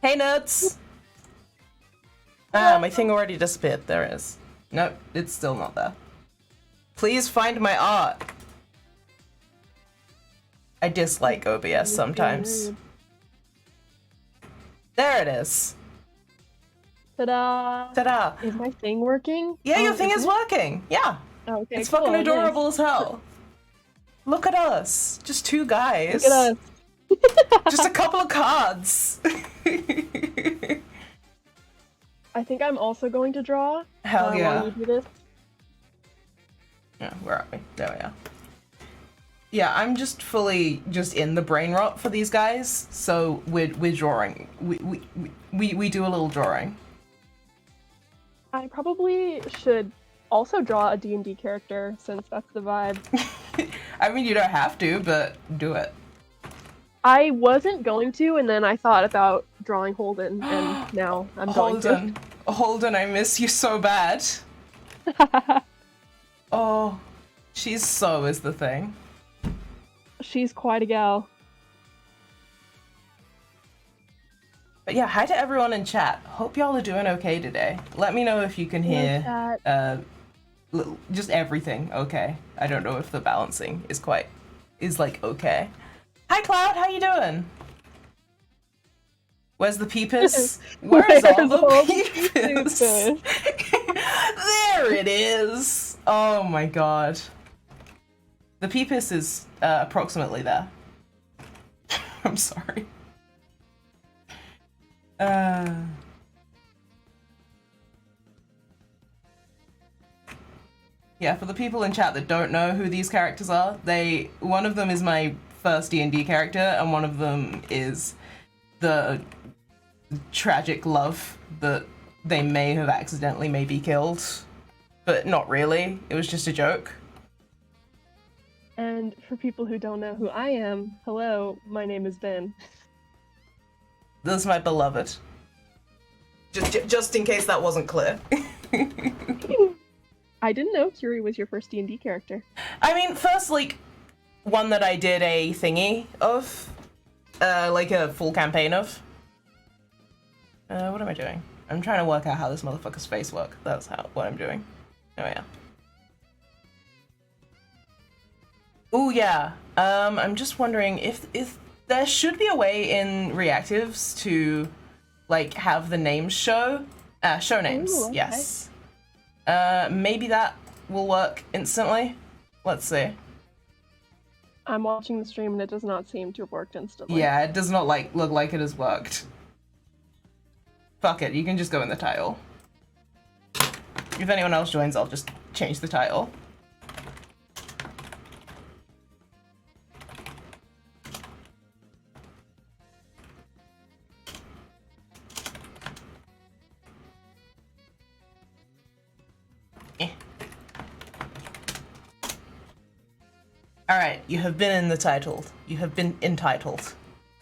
Hey, nerds! Ah, my thing already disappeared. There it is. Nope, it's still not there. Please find my art. I dislike OBS sometimes. There it is. Ta-da! Ta-da! Is my thing working? Yeah, your thing is working. Yeah. Oh, okay, It's cool, fucking adorable nice. as hell. Look at us. Just two guys. Look at us. Just a couple of cards. I think I'm also going to draw. Hell yeah. While we do this. Yeah, where are we? There we are. Yeah, I'm just fully in the brain rot for these guys, so we're drawing. We do a little drawing. I probably should also draw a D&D character, since that's the vibe. I mean, you don't have to, but do it. I wasn't going to, and then I thought about drawing Holden, and now I'm going to. Holden, I miss you so bad. Oh, she's so is the thing. She's quite a gal. But yeah, hi to everyone in chat. Hope y'all are doing okay today. Let me know if you can hear just everything okay. I don't know if the balancing is like okay. Hi Cloud, how you doing? Where's the peepus? Where's all the peepus? There it is! Oh my god. The peepus is approximately there. I'm sorry. Yeah, for the people in chat that don't know who these characters are, one of them is my first D&D character, and one of them is the tragic love that they may have accidentally maybe killed, but not really. It was just a joke. And for people who don't know who I am, hello, my name is Ben. This is my beloved. Just in case that wasn't clear. I didn't know Curie was your first D&D character. I mean, first, like, one that I did a thingy of. Like a full campaign of. What am I doing? I'm trying to work out how this motherfucker's face works. That's what I'm doing. Oh, yeah. Oh, yeah. I'm just wondering if there should be a way in reactives to, like, have the names show names. Ooh, okay. Yes. Maybe that will work instantly. Let's see. I'm watching the stream and it does not seem to have worked instantly. Yeah, it does not look like it has worked. Fuck it, you can just go in the title. If anyone else joins, I'll just change the title. Alright, you have been in the title. You have been entitled.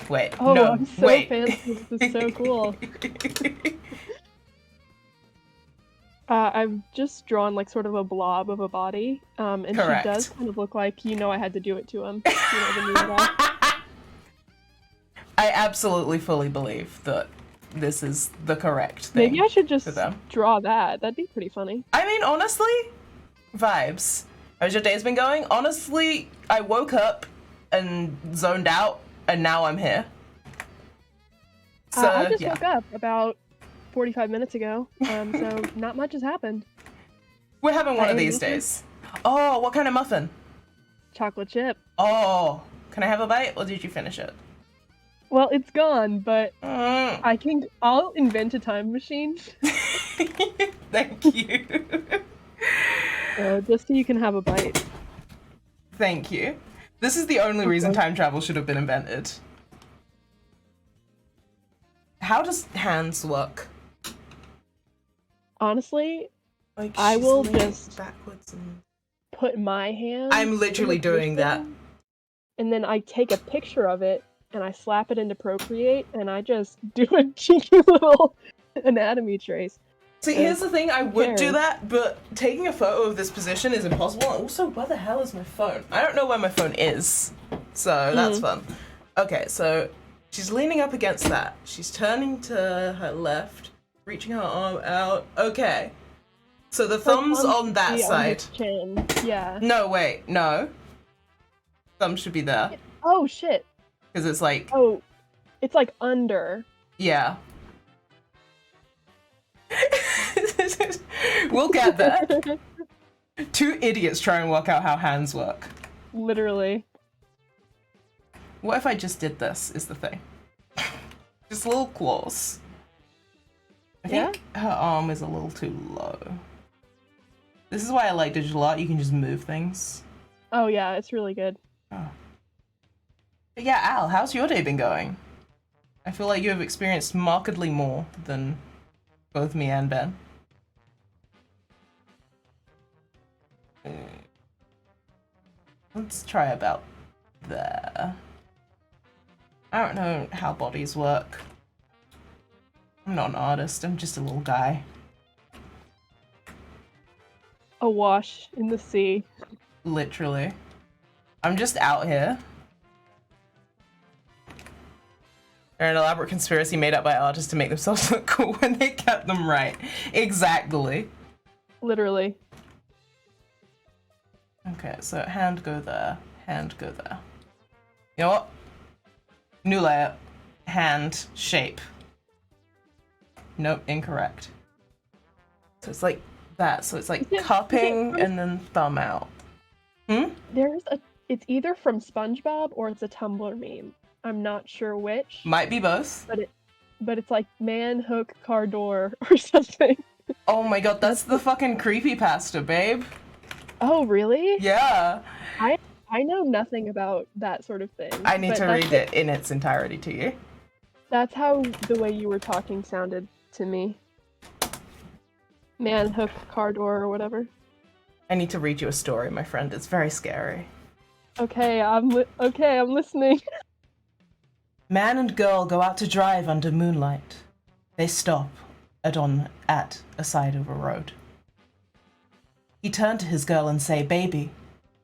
Wait, oh, no, I'm so wait. fancy. This is so cool. I've just drawn like sort of a blob of a body, and Correct. She does kind of look like, I had to do it to him. You know, the new guy. I absolutely fully believe that this is the correct thing. Maybe I should just for them. draw that. That'd be pretty funny. I mean, honestly, vibes. How's your day's been going? Honestly, I woke up and zoned out, and now I'm here. So, I just yeah. woke up about 45 minutes ago, so not much has happened. We're having one of these days. Oh, what kind of muffin? Chocolate chip. Oh, can I have a bite, or did you finish it? Well, it's gone, but I'll invent a time machine. Thank you. Just so you can have a bite. Thank you. This is the only reason time travel should have been invented. How does hands work? Honestly, Like, I will laying just backwards and... put my hand. I'm literally doing that. And then I take a picture of it and I slap it into Procreate and I just do a cheeky little anatomy trace. See, here's the thing, I would do that, but taking a photo of this position is impossible. Also, where the hell is my phone? I don't know where my phone is, so that's fun. Okay, so She's leaning up against that. She's turning to her left, reaching her arm out. Okay. So the thumb's on that side. On his chin. Yeah. No, wait, no. Thumb should be there. Oh, shit. Because it's like... Oh, it's like under. Yeah. We'll get there. Two idiots try and work out how hands work. Literally. What if I just did this, is the thing. Just little claws. I think her arm is a little too low. This is why I like digital art, you can just move things. Oh yeah, it's really good. Oh. But yeah, Al, how's your day been going? I feel like you have experienced markedly more than both me and Ben. Let's try about there. I don't know how bodies work. I'm not an artist, I'm just a little guy. Awash in the sea. Literally. I'm just out here. They're an elaborate conspiracy made up by artists to make themselves look cool when they get them right. Exactly. Literally. Okay, so hand go there, hand go there. You know what? New layer. Hand shape. Nope, incorrect. So it's like that. So it's like cupping and then thumb out. Hmm? It's either from SpongeBob or it's a Tumblr meme. I'm not sure which. Might be both. But it's like man hook car door or something. Oh my god, that's the fucking creepypasta, babe. Oh, really? Yeah. I know nothing about that sort of thing. I need to read it in its entirety to you. That's how the way you were talking sounded to me. Man hook car door or whatever. I need to read you a story, my friend. It's very scary. Okay, I'm listening. Man and girl go out to drive under moonlight. They stop at a side of a road. He turned to his girl and say, "Baby,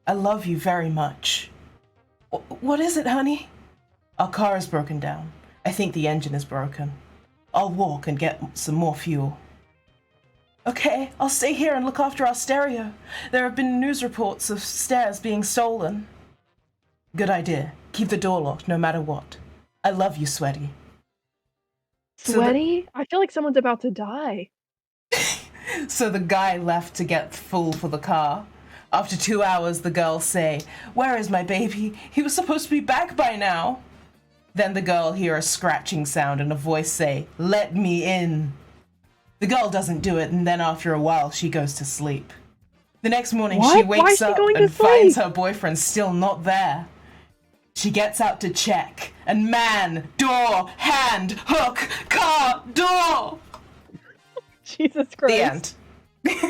I love you very much." What is it, honey?" "Our car is broken down. I think the engine is broken. I'll walk and get some more fuel." "Okay, I'll stay here and look after our stereo. There have been news reports of stairs being stolen." "Good idea. Keep the door locked no matter what. I love you, Sweaty." Sweaty? I feel like someone's about to die. So the guy left to get fuel for the car. After 2 hours, the girls say, "Where is my baby? He was supposed to be back by now." Then the girl hear a scratching sound and a voice say, "Let me in." The girl doesn't do it, and then after a while, she goes to sleep. The next morning, she wakes up and finds her boyfriend still not there. She gets out to check, and man, door, hand, hook, car, door. Jesus Christ. The end.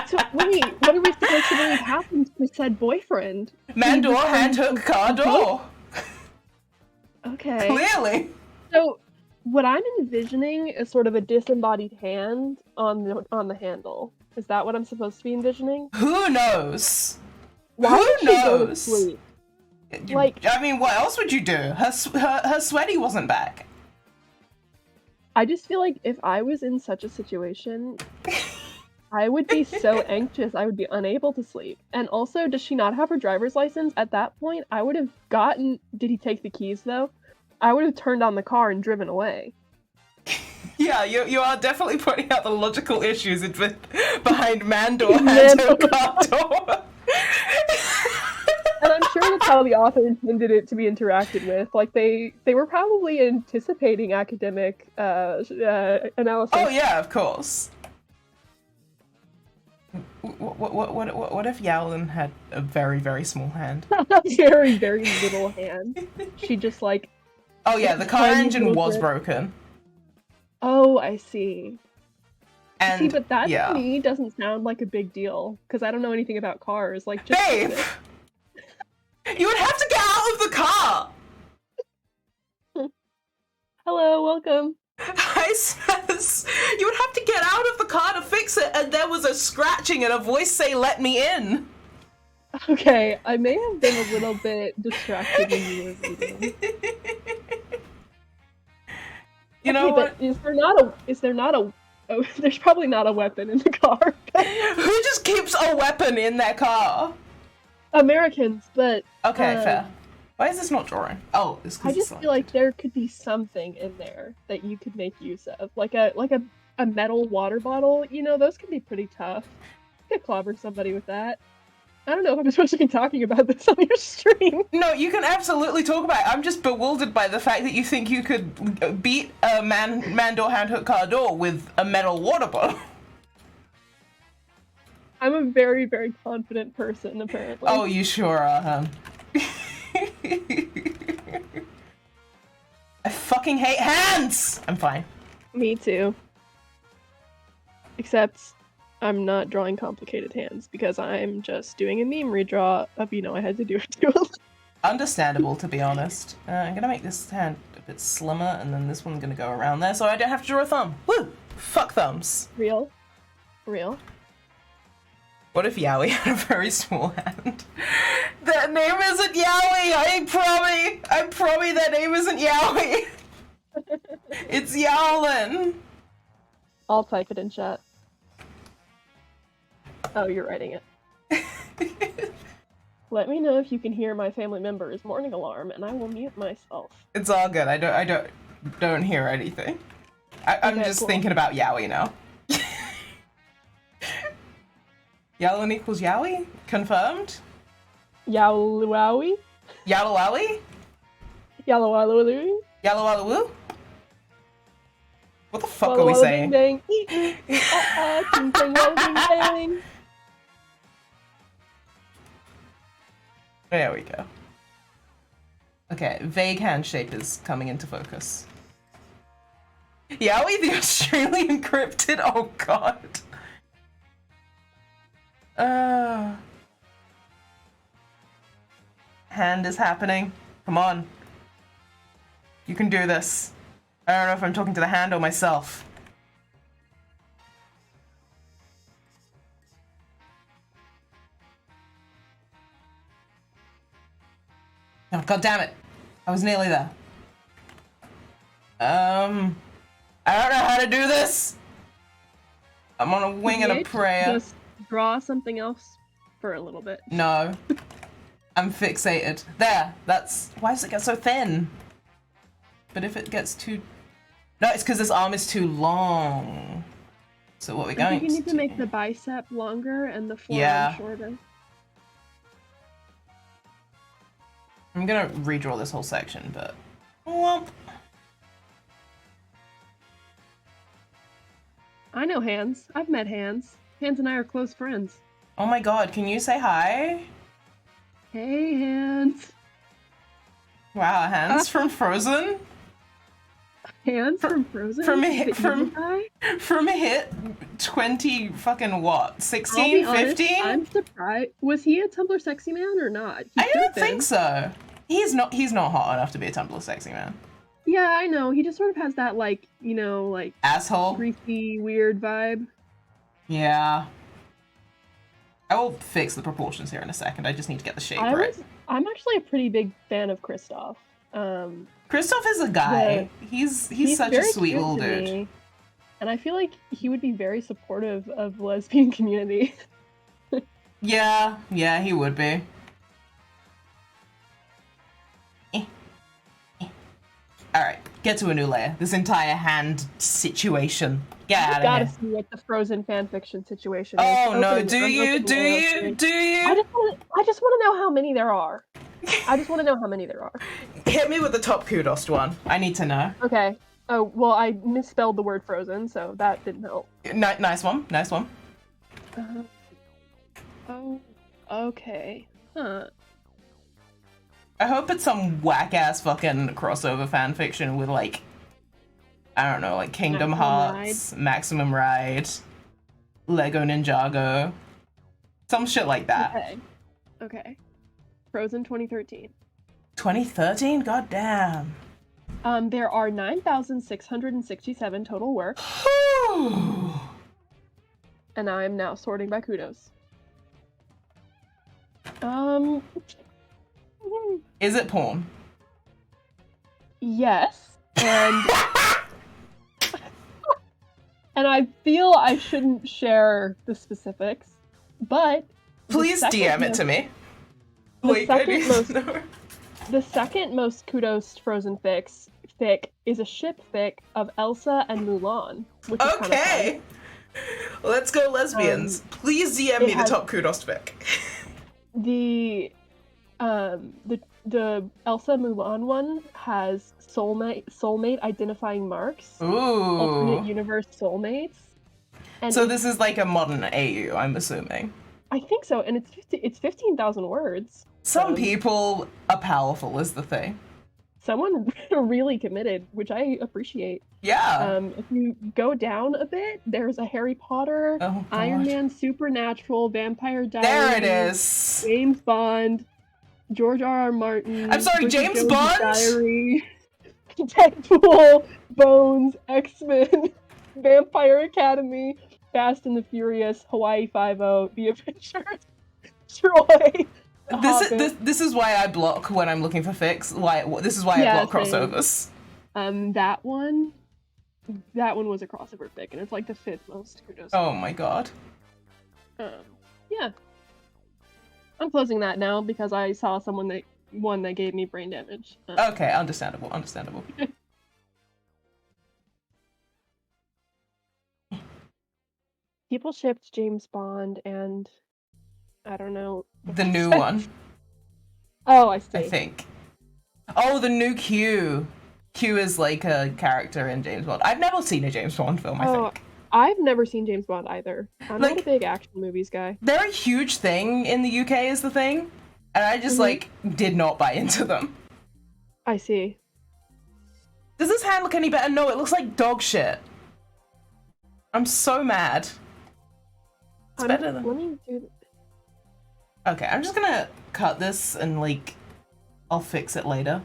So wait, what are we supposed to believe happened to said boyfriend? Man, door, hand, hook, car, door. Okay. Clearly. So what I'm envisioning is sort of a disembodied hand on the handle. Is that what I'm supposed to be envisioning? Who knows? Why Who did she knows? go to sleep? I mean, what else would you do? Her sweaty wasn't back. I just feel like if I was in such a situation, I would be so anxious I would be unable to sleep. And also, does she not have her driver's license? At that point, I would have gotten... Did he take the keys, though? I would have turned on the car and driven away. Yeah, you are definitely pointing out the logical issues behind man door, hand door, car door. And I'm sure that's how the author intended it to be interacted with. Like, they were probably anticipating academic analysis. Oh yeah, of course. What if Yowlin had a very, very small hand? A very, very little hand. She just, like... Oh yeah, the car engine was broken. Oh, I see. And, see, but that to me doesn't sound like a big deal, because I don't know anything about cars. Like, just babe! You would have to get out of the car! Hello, welcome. I says, you would have to get out of the car to fix it, and there was a scratching and a voice say, "Let me in." Okay, I may have been a little bit distracted when you were reading. You know what? But is there not a oh, there's probably not a weapon in the car. Who just keeps a weapon in their car? Americans, but Okay, fair. Why is this not drawing? Oh, it's because I just feel like there could be something in there that you could make use of, like a metal water bottle. You know, those can be pretty tough. You could clobber somebody with that. I don't know if I'm supposed to be talking about this on your stream. No, you can absolutely talk about it. I'm just bewildered by the fact that you think you could beat a man door hand hook car door with a metal water bottle. I'm a very, very confident person, apparently. Oh, you sure are, huh? I fucking hate hands! I'm fine. Me too. Except I'm not drawing complicated hands because I'm just doing a meme redraw of, you know, I had to do it to them. Understandable, to be honest. I'm gonna make this hand a bit slimmer, and then this one's gonna go around there so I don't have to draw a thumb. Woo! Fuck thumbs. Real? Real? What if Yowie had a very small hand? That name isn't Yowie! I promise that name isn't Yowie! It's Yowlin! I'll type it in chat. Oh, you're writing it. Let me know if you can hear my family member's morning alarm, and I will mute myself. It's all good. I don't hear anything. I'm Okay, just cool. thinking about Yowie now. Yowlin equals Yowie? Confirmed? Yowlowowie? Yowlowowie? Yowlowowowoo? Yowlowowoo? What the fuck are we saying? Bing bang, ting ting wo bing bang. There we go. Okay, vague hand shape is coming into focus. Yowie the Australian cryptid? Oh god. Hand is happening. Come on. You can do this. I don't know if I'm talking to the hand or myself. Oh, god damn it. I was nearly there. I don't know how to do this. I'm on a wing and a prayer. Just draw something else for a little bit. No. I'm fixated. There. That's... Why does it get so thin? But if it gets too... No, it's because this arm is too long. So what we're I going think you need to to make the bicep longer and the forearm Yeah. shorter. I'm gonna redraw this whole section, but... Womp. I know Hans. I've met Hans. Hans and I are close friends. Oh my god, can you say hi? Hey, Hans. Wow, Hans from Frozen? Hans from Frozen? from a The hit- from- evil guy? From a hit 20 fucking what? I'll be 16, honest, 15? I'm surprised. Was he a Tumblr sexy man or not? He I could don't have been. think so. He's not hot enough to be a Tumblr sexy man. Yeah, I know. He just sort of has that, like, you know, like, Asshole. greasy, weird vibe. Yeah. I will fix the proportions here in a second. I just need to get the shape right. I'm actually a pretty big fan of Kristoff. Christoph is a guy. He's such a very sweet cute little to dude. me, and I feel like he would be very supportive of the lesbian community. Yeah, he would be. Alright, get to a new layer. This entire hand situation. Get out I of gotta here. see what the Frozen fanfiction situation is. Oh no, I'm do you? opening AO3. Do you? I just want to know how many there are. I just want to know how many there are. Hit me with the top kudos one. I need to know. Okay. Oh, well, I misspelled the word frozen, so that didn't help. Nice one. Oh, okay. Huh. I hope it's some whack-ass fucking crossover fanfiction with, like, I don't know, like Kingdom Hearts, Maximum Ride, Lego Ninjago, some shit like that. Okay. Frozen 2013. 2013? God damn. There are 9,667 total works, and I am now sorting by kudos. Um, Is it porn? yes, and and I feel I shouldn't share the specifics, but Please DM it to me. Like, I need to know. The second most kudos Frozen fic is a ship fic of Elsa and Mulan, which is kind of fun. Let's go lesbians. Please DM me the top kudos fic. The Elsa Mulan one has soulmate identifying marks. Ooh. Alternate universe soulmates. And so this is like a modern AU, I'm assuming. I think so, and it's 15,000 words. Some people are powerful is the thing. Someone really committed, which I appreciate. Yeah. If you go down a bit, there's a Harry Potter, Iron Man, Supernatural, Vampire Diaries. There it is. James Bond, George R.R. Martin. I'm sorry, James Bond? Diary, Deadpool, Bones, X-Men, Vampire Academy, Fast and the Furious, Hawaii Five-0, The Avengers, Troy. This is why I block when I'm looking for fics. This is why I block crossovers. That one was a crossover fic, and it's like the 5th most kudos. Oh my god. Yeah. I'm closing that now because I saw one that gave me brain damage. Okay, understandable. People shipped James Bond and I don't know. The new one. Oh, I see. I think. Oh, the new Q. Q is like a character in James Bond. I've never seen a James Bond film, I think. I've never seen James Bond either. I'm not a big action movies guy. They're a huge thing in the UK is the thing. And I just did not buy into them. I see. Does this hand look any better? No, it looks like dog shit. I'm so mad. It's better than... Let me do... Okay, I'm just gonna cut this and I'll fix it later.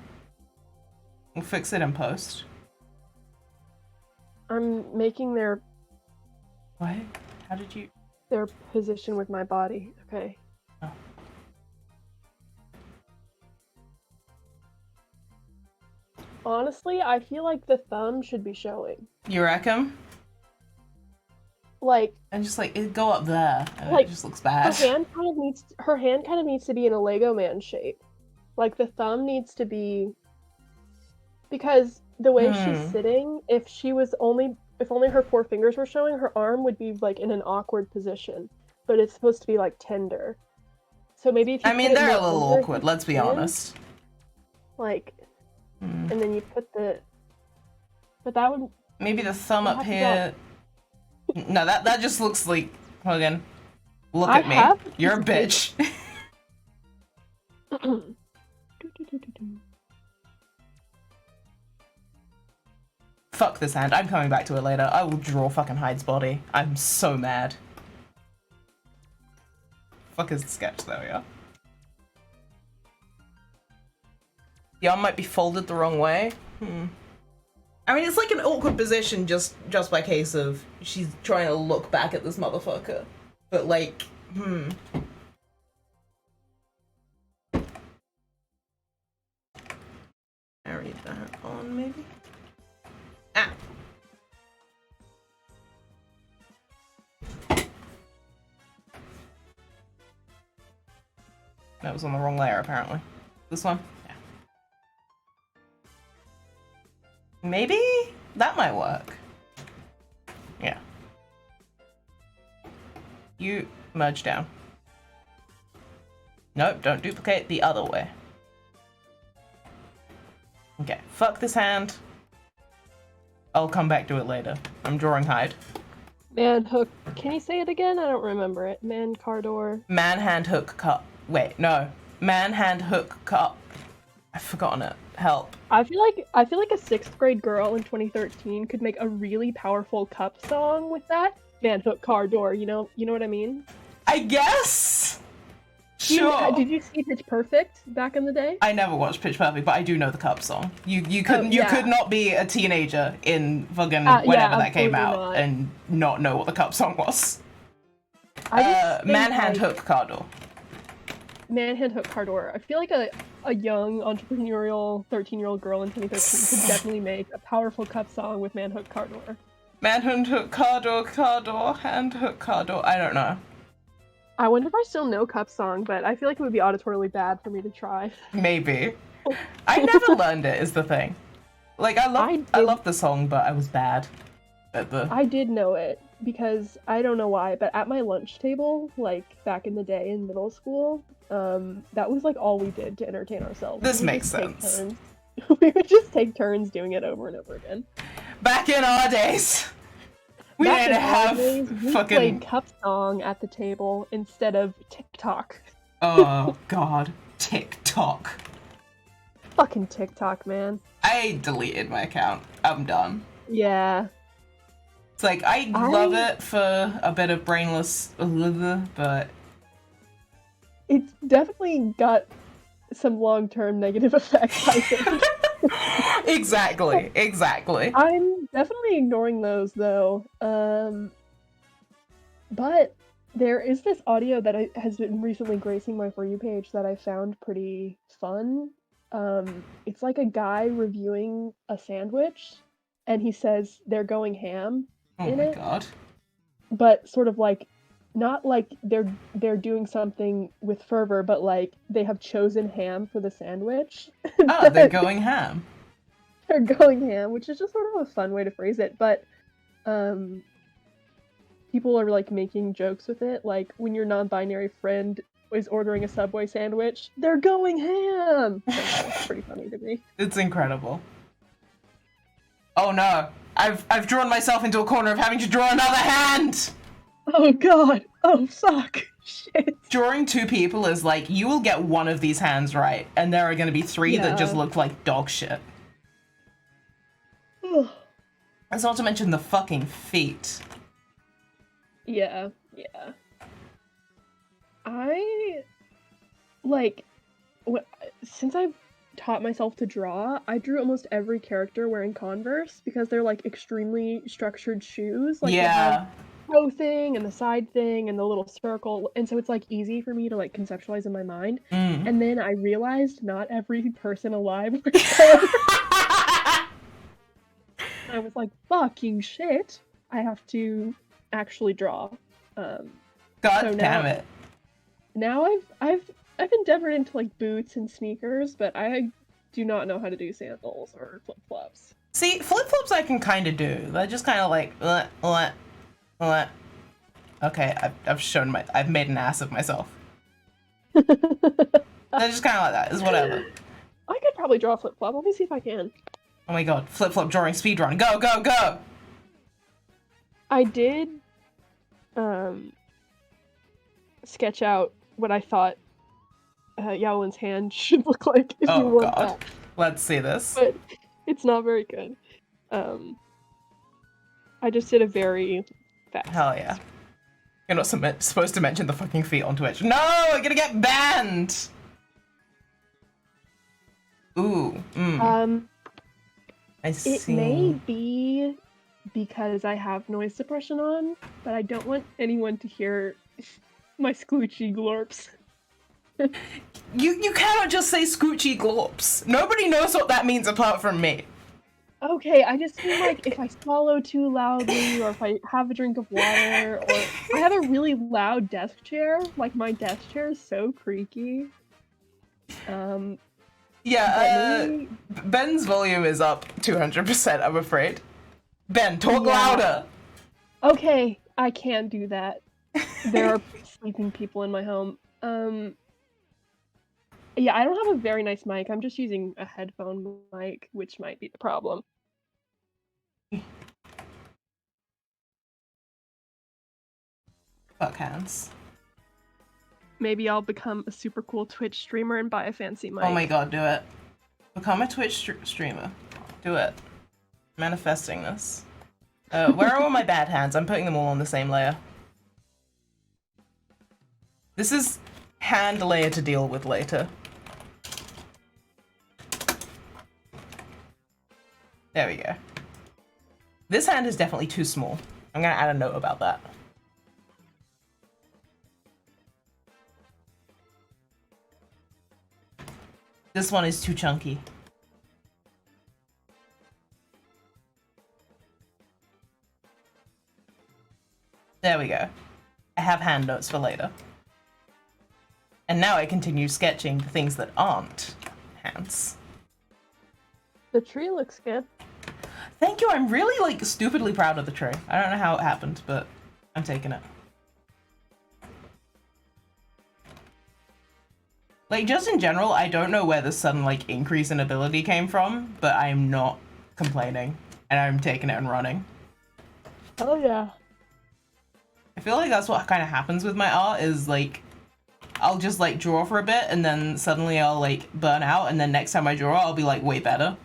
We'll fix it in post. I'm making their... What? How did you... Their position with my body. Okay. Oh. Honestly, I feel like the thumb should be showing. You reckon? And just it go up there, and it just looks bad. Her hand kind of needs to be in a Lego man shape. The thumb needs to be, because the way she's sitting, if only her 4 fingers were showing, her arm would be in an awkward position. But it's supposed to be tender. So maybe if you they're a little awkward, let's be honest. And then you put but that would... Maybe the thumb up here... No, that just looks like... Again, look at me. You're a bitch. Fuck this hand. I'm coming back to it later. I will draw fucking Hyde's body. I'm so mad. Fuck is the sketch? There we are. The arm might be folded the wrong way. It's an awkward position just by case of she's trying to look back at this motherfucker. But Marry that on maybe? Ah! That was on the wrong layer apparently. This one? Maybe that might work. Yeah. You merge down. Nope, don't duplicate the other way. Okay, fuck this hand. I'll come back to it later. I'm drawing Hyde. Man hook. Can you say it again? I don't remember it. Man cardor. Man hand hook cut. Wait, no. Man hand hook cut. I've forgotten it. Help. I feel like a 6th grade girl in 2013 could make a really powerful cup song with that. Man hook car door, you know what I mean? I guess. Sure. Did you see Pitch Perfect back in the day? I never watched Pitch Perfect, but I do know the cup song. You could not be a teenager in fucking whenever that came out and not know what the cup song was. Man hand hook car door. Manhunt Hook Cardor. I feel like a young entrepreneurial 13-year-old girl in 2013 could definitely make a powerful cup song with Manhunt Cardor. Manhunt Hook Cardor, Hand Hook Cardor. I don't know. I wonder if I still know cup song, but I feel like it would be auditorily bad for me to try. Maybe. I never learned it, is the thing. Like, I love the song, but I was bad at the... I did know it, because I don't know why, but at my lunch table, like, back in the day in middle school, that was, like, all we did to entertain ourselves. This makes sense. We would just take turns doing it over and over again. Back in our days, we Back didn't have we fucking... played cup song at the table instead of TikTok. Oh, God. TikTok. Fucking TikTok, man. I deleted my account. I'm done. Yeah. It's like, I love it for a bit of brainless, but... It's definitely got some long-term negative effects, I think. Exactly. I'm definitely ignoring those, though. But there is this audio that has been recently gracing my For You page that I found pretty fun. It's like a guy reviewing a sandwich, and he says they're going ham in it. Oh my god. But sort of like, not like they're doing something with fervor, but like they have chosen ham for the sandwich. Oh, they're going ham. They're going ham, which is just sort of a fun way to phrase it, but people are like making jokes with it, like when your non-binary friend is ordering a Subway sandwich, they're going ham. It's pretty funny to me. It's incredible. Oh no, I've drawn myself into a corner of having to draw another hand. Oh god. Oh fuck. Shit. Drawing two people is like, you will get one of these hands right, and there are going to be three that just look like dog shit. That's not to mention the fucking feet. Yeah. Since I've taught myself to draw, I drew almost every character wearing Converse because they're like extremely structured shoes. Like, yeah. the toe thing and the side thing and the little circle, and so it's like easy for me to like conceptualize in my mind. And then I realized not every person alive wears Converse. I was like, fucking shit, I have to actually draw. God damn it. Now I've endeavored into like boots and sneakers, but I do not know how to do sandals or flip-flops. See, flip-flops I can kind of do. They're just kind of like, Okay, I've made an ass of myself. They're just kind of like that. It's whatever. I could probably draw a flip-flop. Let me see if I can. Oh my god, flip-flop drawing speedrun. Go, go, go! I did, sketch out what I thought Yaolin's hand should look like if you want that. Let's see this. But it's not very good. I just did a very fast. Hell yeah. You're not supposed to mention the fucking feet on Twitch. No, I'm gonna get banned! Ooh, I see. It may be because I have noise suppression on, but I don't want anyone to hear my scoochy glorps. You cannot just say scoochy glorps. Nobody knows what that means apart from me. Okay, I just feel like if I swallow too loudly, or if I have a drink of water, or I have a really loud desk chair, like my desk chair is so creaky. Yeah, Ben's volume is up 200%, I'm afraid. Ben, talk louder! Okay, I can do that. There are sleeping people in my home. Yeah, I don't have a very nice mic. I'm just using a headphone mic, which might be the problem. Fuck hands. Maybe I'll become a super cool Twitch streamer and buy a fancy mic. Oh my god, do it. Become a Twitch streamer. Do it. Manifesting this. Where are all my bad hands? I'm putting them all on the same layer. This is hand layer to deal with later. There we go. This hand is definitely too small. I'm gonna add a note about that. This one is too chunky. There we go. I have hand notes for later. And now I continue sketching the things that aren't hands. The tree looks good. Thank you, I'm really, like, stupidly proud of the tree. I don't know how it happened, but I'm taking it. Like, just in general, I don't know where the sudden, like, increase in ability came from, but I'm not complaining. And I'm taking it and running. Oh yeah. I feel like that's what kind of happens with my art, is, like, I'll just, like, draw for a bit, and then suddenly I'll, like, burn out, and then next time I draw, I'll be, like, way better.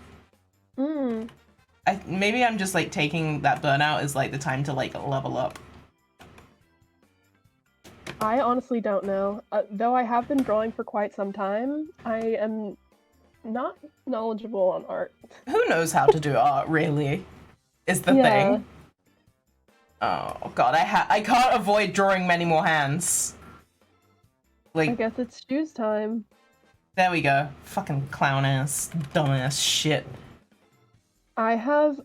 Maybe I'm just, like, taking that burnout as, like, the time to, like, level up. I honestly don't know. Though I have been drawing for quite some time, I am not knowledgeable on art. Who knows how to do art, really, is the thing. Oh, God, I can't avoid drawing many more hands. Like, I guess it's shoes time. There we go. Fucking clown ass, dumbass shit. I have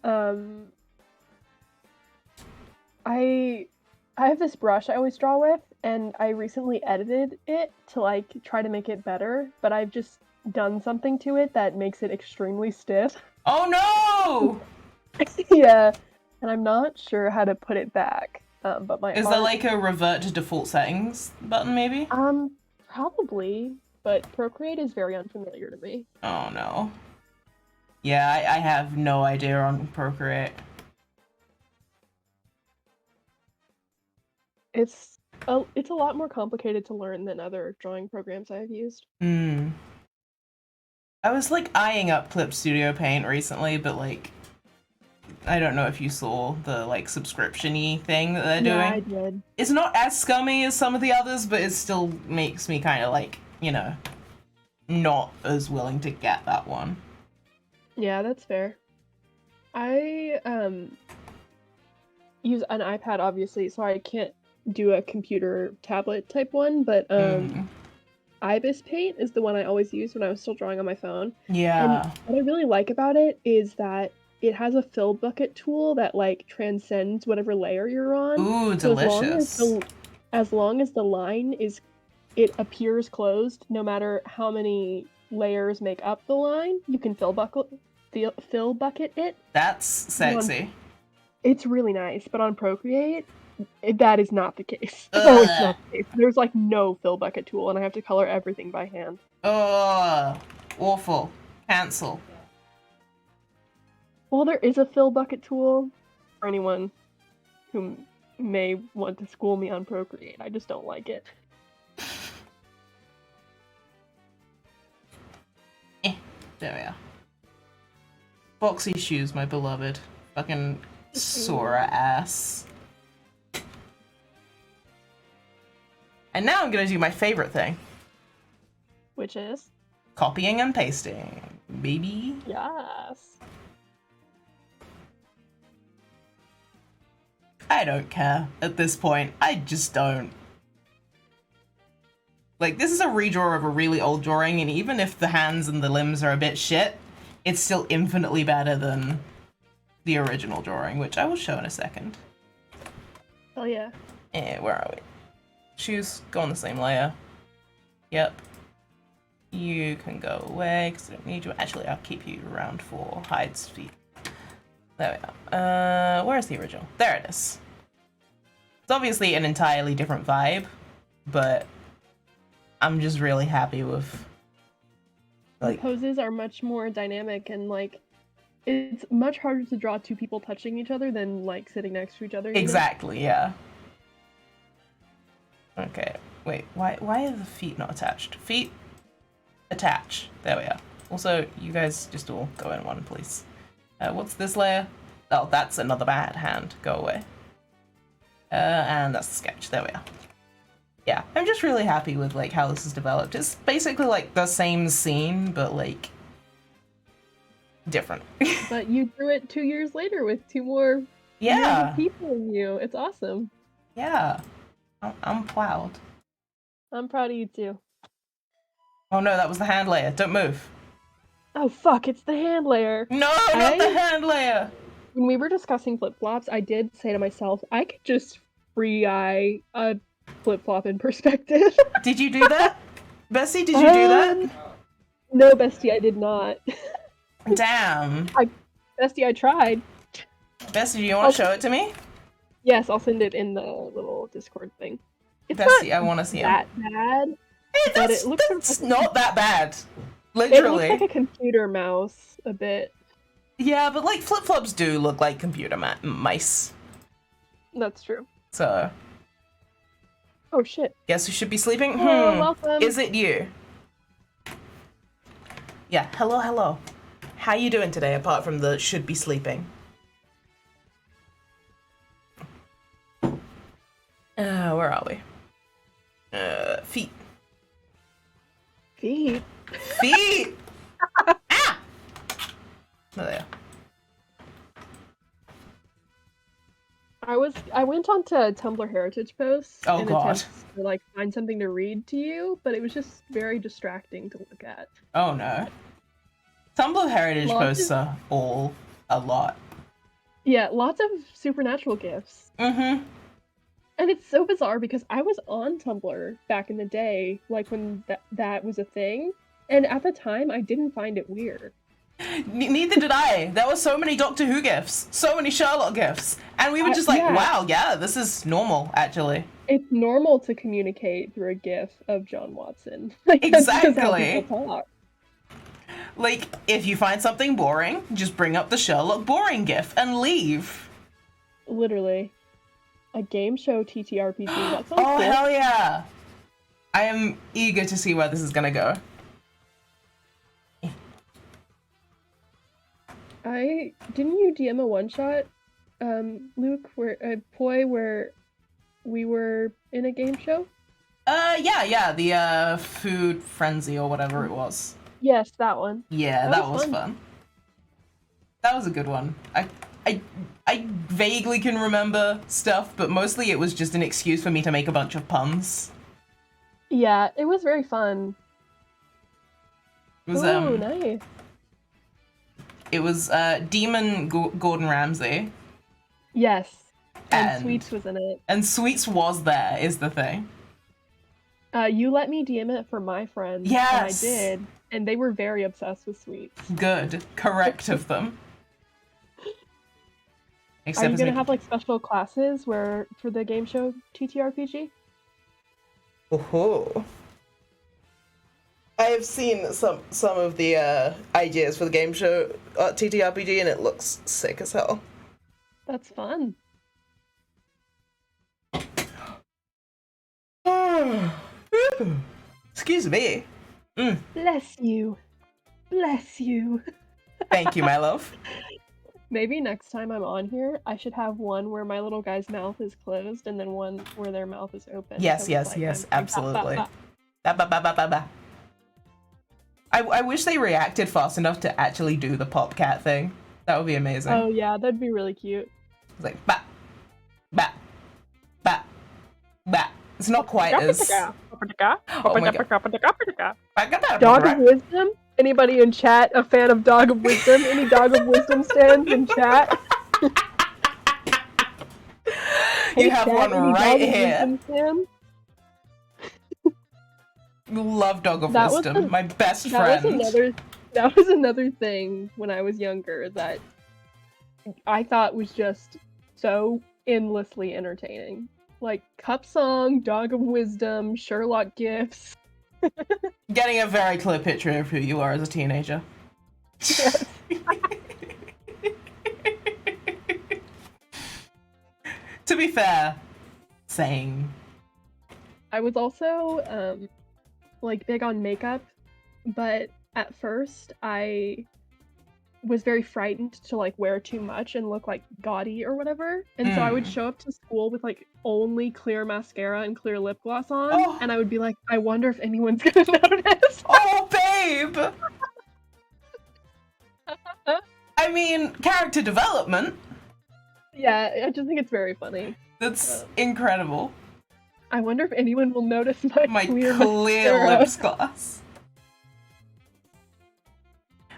I have this brush I always draw with, and I recently edited it to like try to make it better, but I've just done something to it that makes it extremely stiff. Oh no! Yeah, and I'm not sure how to put it back. But my Is there like a revert to default settings button maybe? Probably, but Procreate is very unfamiliar to me. Oh no. Yeah, I have no idea on Procreate. It's a lot more complicated to learn than other drawing programs I've used. I was like eyeing up Clip Studio Paint recently, but like I don't know if you saw the like subscription-y thing that they're doing. Yeah, I did. It's not as scummy as some of the others, but it still makes me kind of like, you know, not as willing to get that one. Yeah, that's fair. I use an iPad obviously, so I can't do a computer tablet type one, but Ibis Paint is the one I always used when I was still drawing on my phone. Yeah. And what I really like about it is that it has a fill bucket tool that like transcends whatever layer you're on. Ooh, so delicious. As long as the line is, it appears closed, no matter how many layers make up the line, you can fill bucket it. That's sexy. It's really nice, but on Procreate, that is not the case. Oh, it's not the case. There's like no fill bucket tool, and I have to color everything by hand. Oh, awful. Cancel. Well, there is a fill bucket tool for anyone who may want to school me on Procreate. I just don't like it. There we are. Boxy shoes, my beloved. Fucking Sora ass. And now I'm gonna do my favorite thing. Which is? Copying and pasting, baby. Yes. I don't care at this point. I just don't. Like, this is a redraw of a really old drawing, and even if the hands and the limbs are a bit shit, it's still infinitely better than the original drawing, which I will show in a second. Oh yeah. Where are we? Shoes, go on the same layer. Yep. You can go away, because I don't need you. Actually, I'll keep you around for Hyde's feet. There we are. Where's the original? There it is. It's obviously an entirely different vibe, but I'm just really happy with, like... Poses are much more dynamic, and, like, it's much harder to draw two people touching each other than, like, sitting next to each other. Exactly, yeah. Okay, wait, why are the feet not attached? Feet, attach. There we are. Also, you guys just all go in one, please. What's this layer? Oh, that's another bad hand. Go away. And that's the sketch. There we are. Yeah, I'm just really happy with like how this is developed. It's basically like the same scene, but like different. But you drew it 2 years later with two more people in you. It's awesome. Yeah, I'm proud. I'm proud of you too. Oh no, that was the hand layer. Don't move. Oh fuck, it's the hand layer. No, not the hand layer. When we were discussing flip-flops, I did say to myself, I could just free eye a flip-flop in perspective. Did you do that? Bessie, did you do that? No, Bestie, I did not. Damn. Bestie, I tried. Bessie, do you want to show it to me? Yes, I'll send it in the little Discord thing. It's Bessie, not I want to see that him. bad. Hey, but it looks that's not that bad. It Literally. looks like a computer mouse a bit. Yeah, but like flip-flops do look like computer mice. That's true. So. Oh shit. Guess who should be sleeping? Oh, welcome. Is it you? Yeah, hello. How you doing today, apart from the should be sleeping? Where are we? Feet. Feet. Feet! Ah! Oh, there. I went onto Tumblr heritage posts Oh, in God. attempts to like find something to read to you, but it was just very distracting to look at. Oh no. Tumblr heritage Lots posts are all a lot. Yeah, lots of supernatural gifts. Mm-hmm. And it's so bizarre because I was on Tumblr back in the day, like when that was a thing, and at the time I didn't find it weird. Neither did I. There were so many Doctor Who gifs, so many Sherlock gifs, and we were just like, yeah. wow, yeah, this is normal, actually. It's normal to communicate through a GIF of John Watson. Like, that's just how Exactly. people talk. Like, if you find something boring, just bring up the Sherlock boring gif and leave. Literally. A game show TTRPG, that sounds Oh, cool. hell yeah. I am eager to see where this is gonna go. Didn't you DM a one-shot, Luke, where, Poi, where we were in a game show? Yeah, the, Food Frenzy or whatever it was. Yes, that one. Yeah, that was fun. That was a good one. I vaguely can remember stuff, but mostly it was just an excuse for me to make a bunch of puns. Yeah, it was very fun. It was, Ooh, nice. It was, Demon Gordon Ramsay. Yes. And And- Sweets was in it. And Sweets was there, is the thing. You let me DM it for my friends. Yes! And I did. And they were very obsessed with Sweets. Good. Correct of them. Are you gonna have like special classes for the game show TTRPG? Oh. I have seen some of the ideas for the game show TTRPG, and it looks sick as hell. That's fun. Excuse me. Bless you. Bless you. Thank you, my love. Maybe next time I'm on here, I should have one where my little guy's mouth is closed and then one where their mouth is open. Yes, So yes, it's like, yes, I'm absolutely. ba, ba, ba. Ba, ba, ba, ba, ba. I wish they reacted fast enough to actually do the pop cat thing. That would be amazing. Oh yeah, that'd be really cute. It's like ba, ba, ba, ba. It's not quite as. Oh my god. Dog of Wisdom? Anybody in chat a fan of Dog of Wisdom? Any Dog of Wisdom stands in chat? You have one any right Dog of here. Wisdom fans? Love Dog of That was Wisdom, a- my best That friend. was another thing when I was younger that I thought was just so endlessly entertaining. Like Cup Song, Dog of Wisdom, Sherlock gifts. Getting a very clear picture of who you are as a teenager. Yes. To be fair, same. I was also like big on makeup, but at first I was very frightened to like wear too much and look like gaudy or whatever. And so I would show up to school with like only clear mascara and clear lip gloss on, Oh. and I would be like, I wonder if anyone's gonna notice. Oh, babe! I mean, character development. Yeah, I just think it's very funny. That's incredible. I wonder if anyone will notice my My clear clear mascara. lips gloss.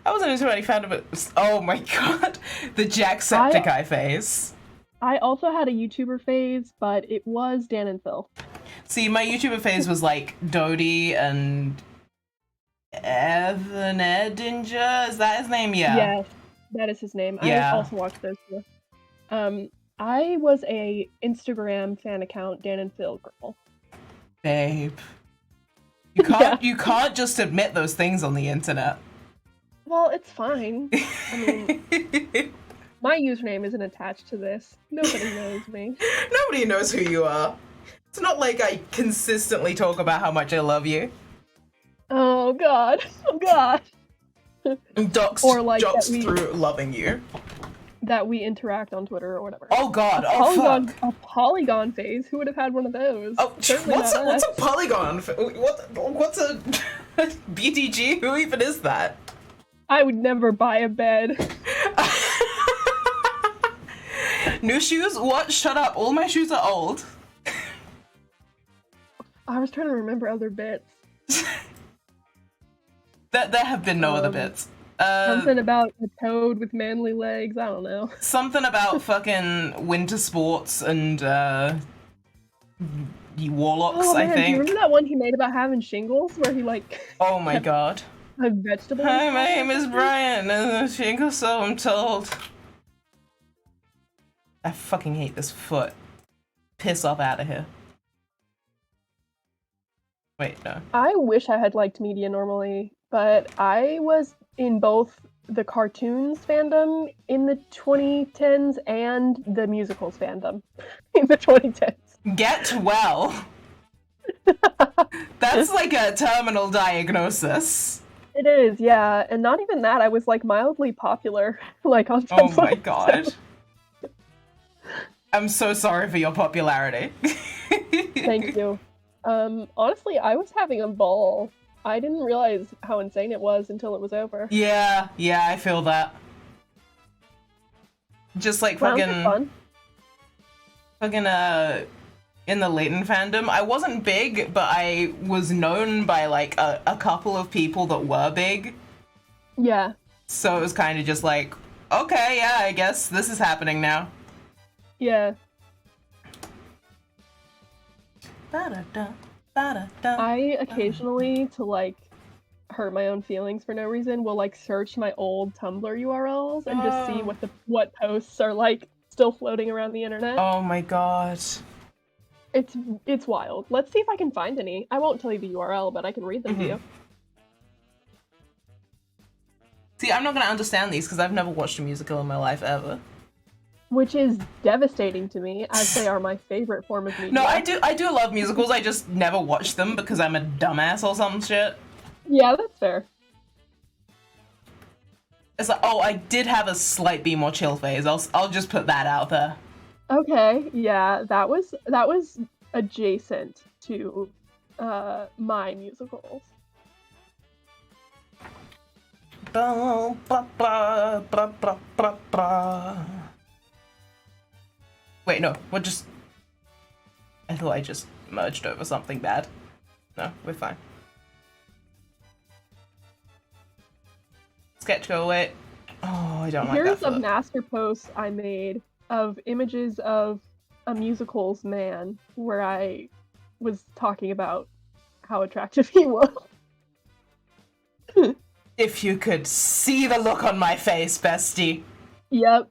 I wasn't into any fandom, but oh my god, the Jacksepticeye phase. I also had a YouTuber phase, but it was Dan and Phil. See, my YouTuber phase was like Dodie and Evan Edinger. Is that his name? Yeah. Yes, that is his name. Yeah. I also watched those too. I was a Instagram fan account Dan and Phil girl. Babe. You can't just admit those things on the internet. Well, it's fine. I mean, my username isn't attached to this. Nobody knows me. Nobody knows who you are. It's not like I consistently talk about how much I love you. Oh god. Oh god. Doxed, or like through loving you. That we interact on Twitter or whatever. Oh god, fuck. A polygon phase? Who would have had one of those? Oh, what's a polygon? What's a BTG? Who even is that? I would never buy a bed. New shoes? What? Shut up. All my shoes are old. I was trying to remember other bits. There have been no other bits. Something about a toad with manly legs. I don't know. Something about fucking winter sports and warlocks. I think. Do you remember that one he made about having shingles, where he like? Oh my god. A vegetable. Hi, my name is Brian, and shingles, so I'm told. I fucking hate this foot. Piss off out of here. Wait, no. I wish I had liked media normally, but I was in both the cartoons fandom in the 2010s and the musicals fandom in the 2010s. Get well. That's like a terminal diagnosis. It is, yeah. And not even that, I was like mildly popular. Like on Oh my god. I'm so sorry for your popularity. Thank you. Honestly, I was having a ball. I didn't realize how insane it was until it was over. Yeah, I feel that. Just like fucking in the Leighton fandom, I wasn't big, but I was known by like a couple of people that were big. Yeah. So it was kind of just like, okay, yeah, I guess this is happening now. Yeah. I occasionally, to like hurt my own feelings for no reason, will like search my old Tumblr URLs and just see what posts are like still floating around the internet. Oh my god. It's wild. Let's see if I can find any. I won't tell you the URL, but I can read them to you. See, I'm not gonna understand these because I've never watched a musical in my life ever. Which is devastating to me, as they are my favorite form of media. No, I do love musicals, I just never watch them because I'm a dumbass or some shit. Yeah, that's fair. It's like, oh, I did have a slight Be More Chill phase. I'll just put that out there. Okay, yeah, that was adjacent to my musicals. Wait, no, I thought I just merged over something bad. No, we're fine. Sketch, go away. Oh, I don't like that. Here's a master post I made of images of a musical's man, where I was talking about how attractive he was. If you could see the look on my face, bestie. Yep,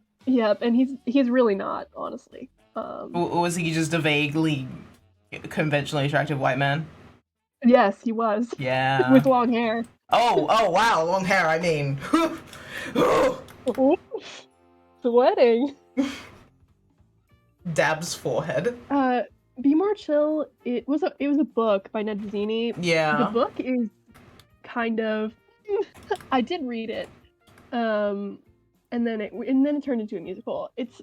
and he's really not, honestly. Was he just a vaguely conventionally attractive white man? Yes, he was. Yeah. With long hair. Oh, wow, long hair, I mean. Ooh, sweating. Dab's forehead. Be More Chill, it was a book by Ned Vizzini. Yeah. The book is kind of I did read it. And then it turned into a musical. It's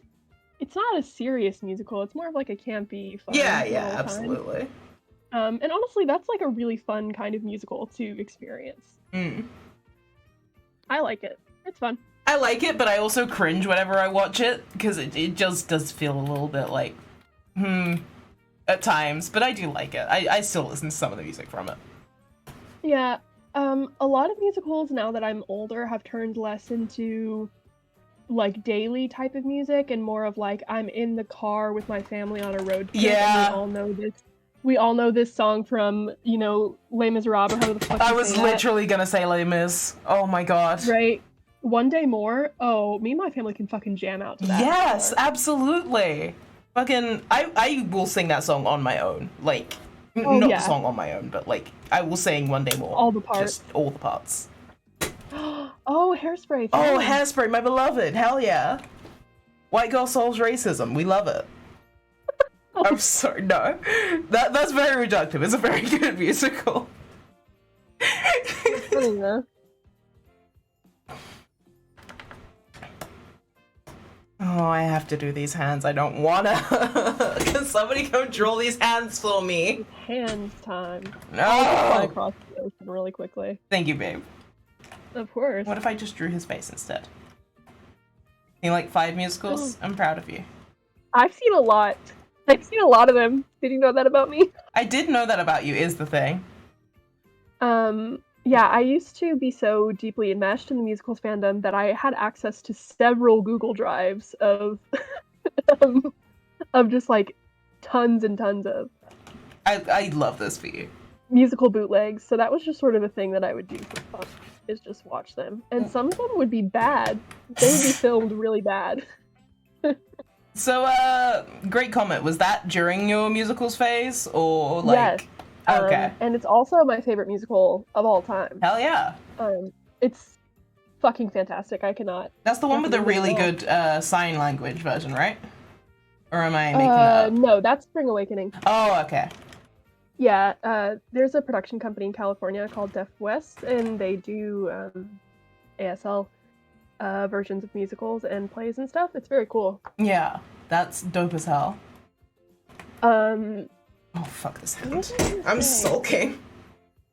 not a serious musical, it's more of like a campy fun. Yeah, absolutely. And honestly, that's like a really fun kind of musical to experience. I like it. It's fun. I like it, but I also cringe whenever I watch it, because it just does feel a little bit like, at times, but I do like it. I still listen to some of the music from it. Yeah, A lot of musicals now that I'm older have turned less into like daily type of music and more of like I'm in the car with my family on a road trip and we all know this song from, you know, Les Miserables, or however the fuck I you was say literally gonna say Les Mis. Oh my god. that. Right. One Day More. Oh, me and my family can fucking jam out to that. Yes, absolutely. Fucking, I will sing that song on my own. Like, not the song on my own, but like, I will sing One Day More. All the parts. Just all the parts. Oh, Hairspray. Oh, Hairspray, my beloved. Hell yeah. White Girl Solves Racism. We love it. I'm sorry, no. That's very reductive. It's a very good musical. Funny, though. Oh, I have to do these hands. I don't wanna. Can somebody come draw these hands for me? Hands time. No! I'll fly across the ocean really quickly. Thank you, babe. Of course. What if I just drew his face instead? You like 5 musicals? I'm proud of you. I've seen a lot. I've seen a lot of them. Did you know that about me? I did know that about you, is the thing. Yeah, I used to be so deeply enmeshed in the musicals fandom that I had access to several Google Drives of of just like tons and tons of I love this for you. musical bootlegs. So that was just sort of a thing that I would do for fun, is just watch them. And some of them would be bad. They would be filmed really bad. So, great comment. Was that during your musicals phase, or like? Yes. Okay. And it's also my favorite musical of all time. Hell yeah. It's fucking fantastic. I cannot. That's the one with the really good sign language version, right? Or am I making that up? No, that's Spring Awakening. Oh, okay. Yeah, there's a production company in California called Deaf West, and they do ASL versions of musicals and plays and stuff. It's very cool. Yeah, that's dope as hell. Oh, fuck this hand. I'm sulking.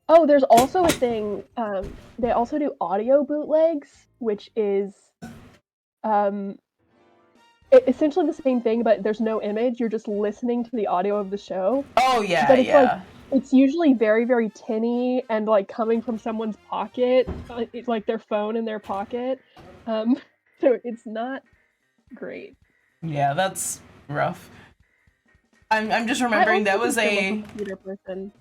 Oh, there's also a thing, they also do audio bootlegs, which is essentially the same thing, but there's no image. You're just listening to the audio of the show. Oh, yeah, but it's yeah. Like, it's usually very, very tinny and like coming from someone's pocket, it's like their phone in their pocket. So it's not great. Yeah, that's rough. I'm just remembering there was a computer person.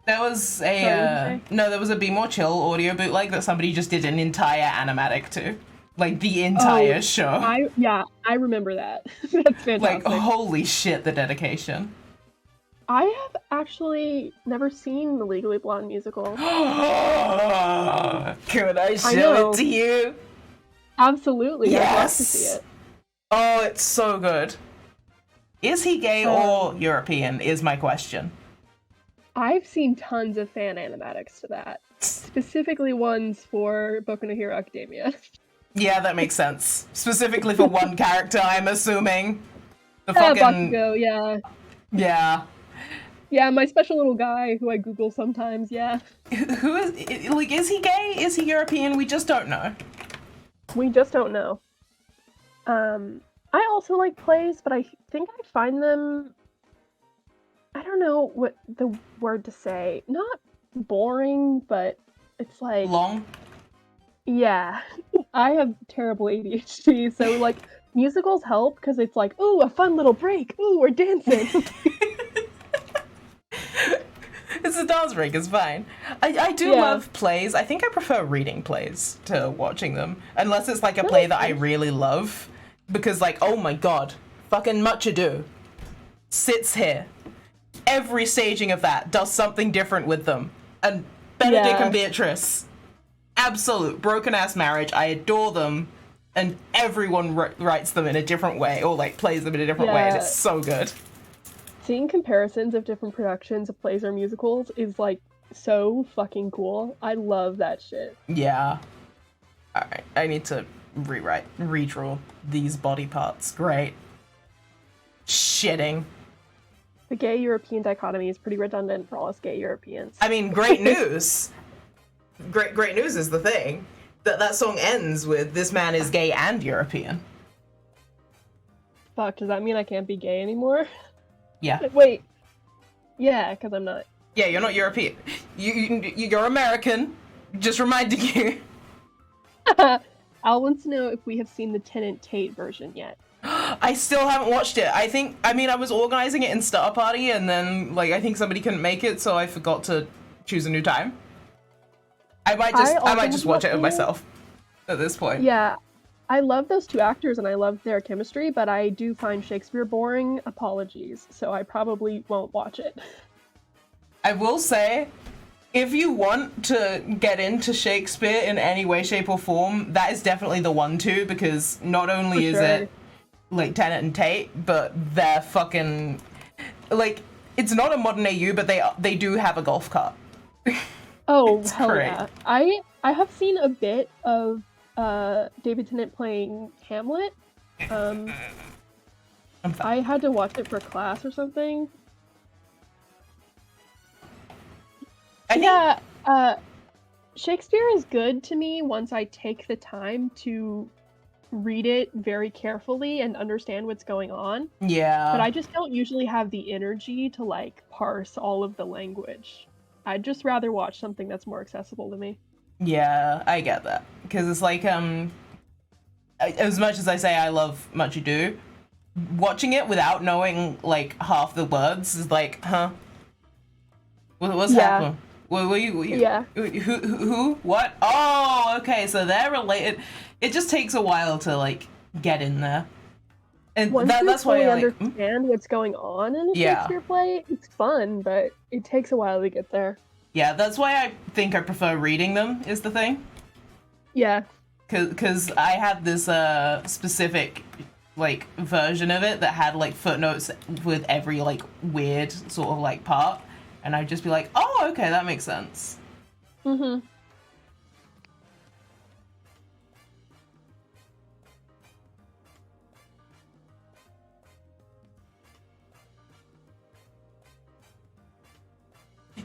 There was a no, there was a Be More Chill audio bootleg that somebody just did an entire animatic to. Like the entire show. I remember that. That's fantastic. Like, holy shit, the dedication. I have actually never seen the Legally Blonde musical. Could I show it to you? Absolutely. Yes! I'd love to see it. Oh, it's so good. Is he gay or European, is my question. I've seen tons of fan animatics to that. Specifically ones for Boku no Hero Academia. Yeah, that makes sense. Specifically for one character, I'm assuming. The fucking... Bakugo, yeah. Yeah. Yeah, my special little guy who I Google sometimes, yeah. Who is... Like, is he gay? Is he European? We just don't know. We just don't know. I also like plays, but I think I find them... I don't know what the word to say. Not boring, but it's like... Long? Yeah. I have terrible ADHD, so like musicals help because it's like, ooh, a fun little break. Ooh, we're dancing. It's a dance break, it's fine. I do love plays. I think I prefer reading plays to watching them. Unless it's like a play that I really love. Because like, oh my god, fucking Much Ado sits here. Every staging of that does something different with them. And Benedict and Beatrice, absolute broken-ass marriage. I adore them. And everyone writes them in a different way, or like plays them in a different way, and it's so good. Seeing comparisons of different productions of plays or musicals is like so fucking cool. I love that shit. Yeah. Alright, I need to redraw these body parts. Great. Shitting. The gay European dichotomy is pretty redundant for all us gay Europeans. I mean, great news. Great news is the thing. That song ends with this man is gay and European. Fuck, does that mean I can't be gay anymore? Yeah. Wait. Yeah, because I'm not. Yeah, you're not European. You're American. Just reminding you. Al wants to know if we have seen the Tenant Tate version yet. I still haven't watched it. I was organizing it in Star Party, and then, like, I think somebody couldn't make it, so I forgot to choose a new time. I might just watch it myself at this point. Yeah, I love those two actors and I love their chemistry, but I do find Shakespeare boring. Apologies, so I probably won't watch it. I will say, if you want to get into Shakespeare in any way, shape, or form, that is definitely the one to, because not only is it like Tennant and Tate, but they're fucking like, it's not a modern AU, but they do have a golf cart. Oh, It's hell great. yeah. I have seen a bit of David Tennant playing Hamlet. I had to watch it for class or something. Shakespeare is good to me once I take the time to read it very carefully and understand what's going on. Yeah. But I just don't usually have the energy to, like, parse all of the language. I'd just rather watch something that's more accessible to me. Yeah, I get that. Because it's like, as much as I say I love Much Ado, watching it without knowing, like, half the words is like, huh? What's happening? Were you, Yeah. Who? What? Oh, okay, so they're related. It just takes a while to, like, get in there. And Once that's you why fully I like, understand what's going on in a Shakespeare play, it's fun, but it takes a while to get there. yeah, that's why I think I prefer reading them, is the thing. Yeah. Because I had this specific, like, version of it that had, like, footnotes with every, like, weird sort of, like, part. And I'd just be like, oh, okay, that makes sense. Mm-hmm.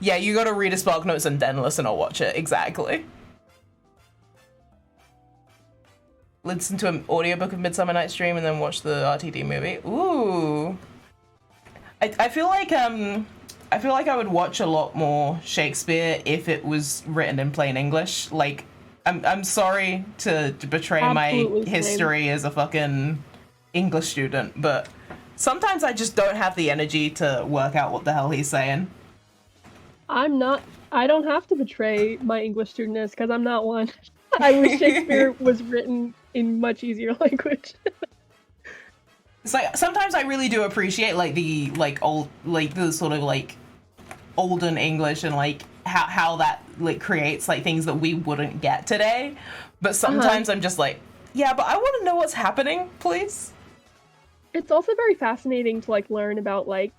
Yeah, you gotta read a Spark Notes and then listen or watch it, exactly. Listen to an audiobook of Midsummer Night's Dream and then watch the RTD movie. Ooh. I feel like I would watch a lot more Shakespeare if it was written in plain English. Like, I'm sorry to betray Absolutely my history as a fucking English student, but sometimes I just don't have the energy to work out what the hell he's saying. I don't have to betray my English studentness because I'm not one. I wish Shakespeare was written in much easier language. It's like, sometimes I really do appreciate, like, the, like, old, like, the sort of, like, olden English and, like, how that, like, creates, like, things that we wouldn't get today. But sometimes I'm just like, yeah, but I want to know what's happening, please. It's also very fascinating to, like, learn about, like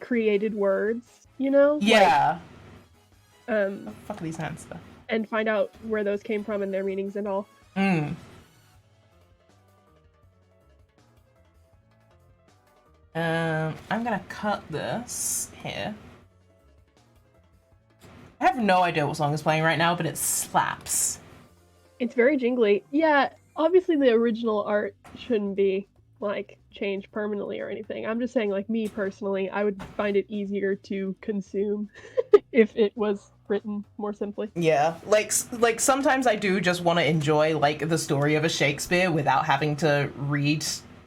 created words, you know? Yeah. Like, the fuck are these hands though? And find out where those came from and their meanings and all. I'm gonna cut this here. I have no idea what song is playing right now, but it slaps. It's very jingly. Yeah, obviously the original art shouldn't be, like, changed permanently or anything. I'm just saying, like, me personally, I would find it easier to consume if it was written more simply. Yeah, like sometimes I do just want to enjoy, like, the story of a Shakespeare without having to read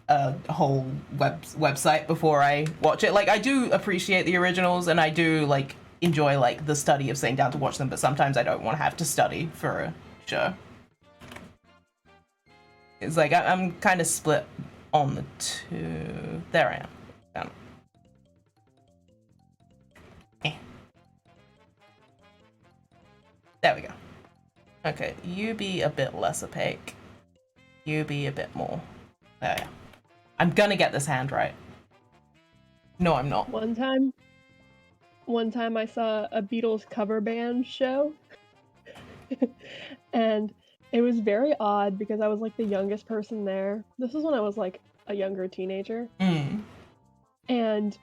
a whole website before I watch it. Like, I do appreciate the originals and I do, like, enjoy, like, the study of sitting down to watch them, but sometimes I don't want to have to study for a show. It's like I'm kind of split on the two. There I am. Down. There we go. Okay, you be a bit less opaque. You be a bit more. There we go. I'm gonna get this hand right. No, I'm not. One time I saw a Beatles cover band show. And it was very odd because I was, like, the youngest person there. This was when I was, like, a younger teenager. And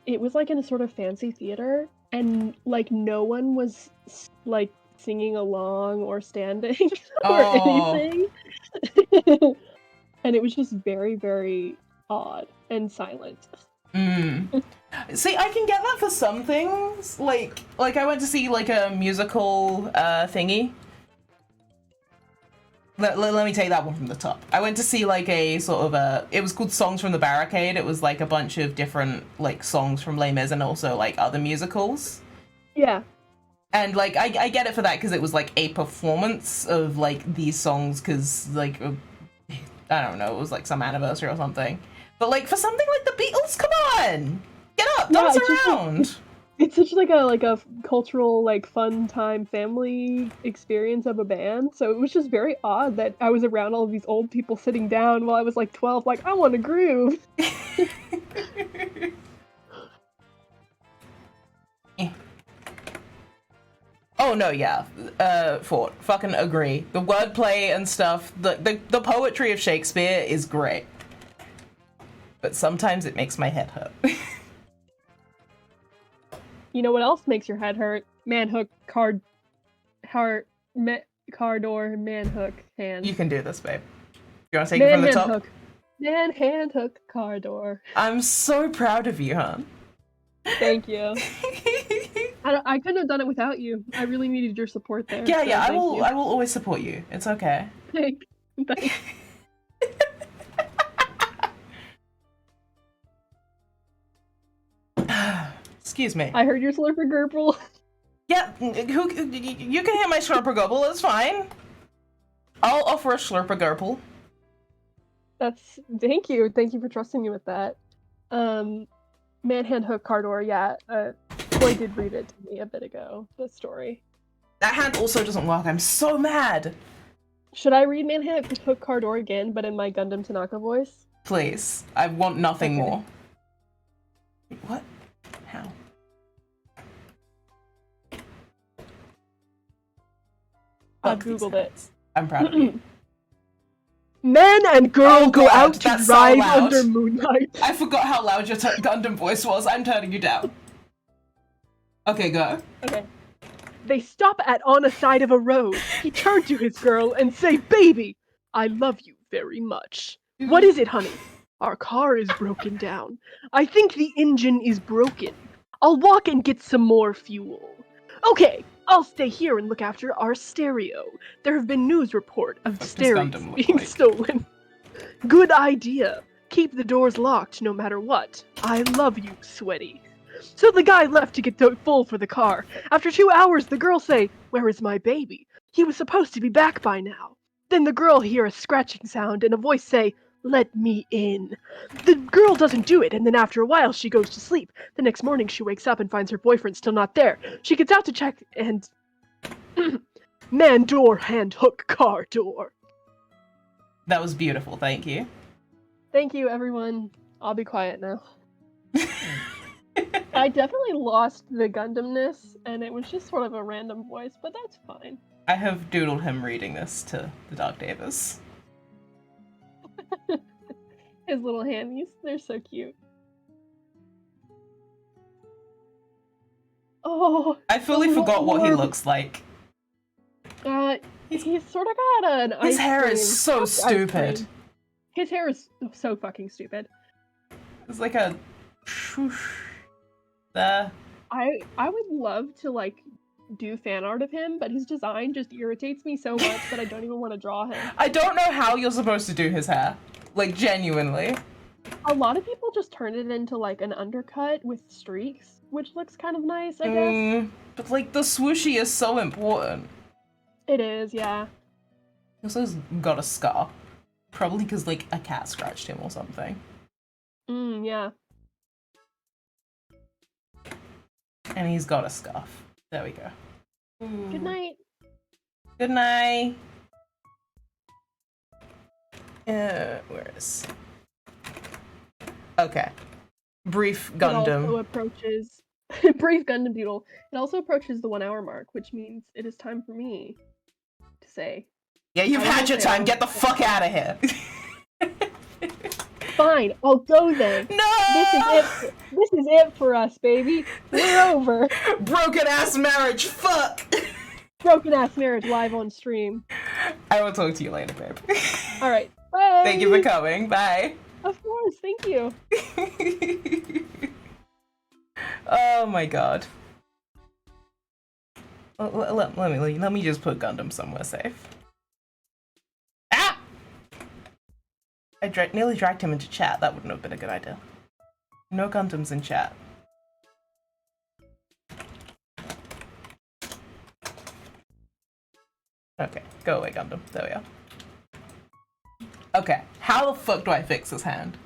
it was, like, in a sort of fancy theater, and, like, no one was, like, singing along or standing or anything. And it was just very, very odd and silent. See, I can get that for some things. Like I went to see like a musical thingy. Let me take that one from the top. I went to see like a sort of a. It was called Songs from the Barricade. It was like a bunch of different like songs from Les Mis and also like other musicals. Yeah. And like I get it for that because it was like a performance of like these songs because like I don't know, it was like some anniversary or something. But like for something like the Beatles, come on, get up, dance around. It's such like a cultural like fun time family experience of a band. So it was just very odd that I was around all of these old people sitting down while I was like 12. Like I want to groove. Oh no, yeah, Fort, fucking agree. The wordplay and stuff, the poetry of Shakespeare is great. But sometimes it makes my head hurt. You know what else makes your head hurt? Manhook, car door, manhook, hand. You can do this, babe. You want to take it from the top? Hook. Man, hand, hook, car door. I'm so proud of you, hon. Thank you. I couldn't have done it without you. I really needed your support there. Yeah, so yeah, I will. you. I will always support you. It's okay. Thanks. Excuse me. I heard your slurper gurple. Yeah, you can hear my slurper gurple. It's fine. I'll offer a slurper gurple. Thank you for trusting me with that. Man, hand, hook, car door. Yeah, Boy did read it to me a bit ago. The story. That hand also doesn't work. I'm so mad. Should I read Man, hand, hook, car door again, but in my Gundam Tanaka voice? Please. I want nothing more. What? How? I've googled it. I'm proud of you. Men and girls go out to that's drive so loud. under moonlight. I forgot how loud your Gundam voice was. I'm turning you down. Okay, go. Okay. They stop on a side of a road. He turned to his girl and say, "Baby, I love you very much." "What is it, honey?" "Our car is broken down. I think the engine is broken. I'll walk and get some more fuel." "Okay, I'll stay here and look after our stereo. There have been news report of stereos being stolen." "Good idea. Keep the doors locked no matter what. I love you, sweaty." So the guy left to get full for the car. After 2 hours, the girl say, "Where is my baby? He was supposed to be back by now." Then the girl hear a scratching sound and a voice say, "Let me in." The girl doesn't do it, and then after a while she goes to sleep. The next morning she wakes up and finds her boyfriend still not there. She gets out to check and... Man, door, hand, hook, car, door. That was beautiful, thank you. Thank you, everyone. I'll be quiet now. I definitely lost the Gundamness, and it was just sort of a random voice, but that's fine. I have doodled him reading this to the Dark Davis. His little handies, they're so cute. Oh, I fully forgot what he looks like. He's sort of got an His hair is so stupid. His hair is so fucking stupid. It's like a swoosh there. I would love to like do fan art of him, but his design just irritates me so much that I don't even want to draw him. I don't know how you're supposed to do his hair. Like, genuinely. A lot of people just turn it into like an undercut with streaks, which looks kind of nice, I guess. But like, the swooshy is so important. It is, yeah. He also's got a scar. Probably because, like, a cat scratched him or something. Yeah. And he's got a scarf. There we go. Good night. Good night. Where is... Okay. Brief Gundam. It also approaches... Brief Gundam Doodle. It also approaches the 1 hour mark, which means it is time for me to say... Yeah, you've had your time. Get the fuck out of here. Fine, I'll go then. No! This is it for us, baby. We're over. Broken ass marriage. Fuck. Broken ass marriage live on stream. I will talk to you later, babe. All right. Bye. Thank you for coming. Bye. Of course. Thank you. my god. Let me just put Gundam somewhere safe. Ah! I nearly dragged him into chat. That wouldn't have been a good idea. No Gundams in chat. Okay, go away, Gundam. There we are. Okay, how the fuck do I fix this hand?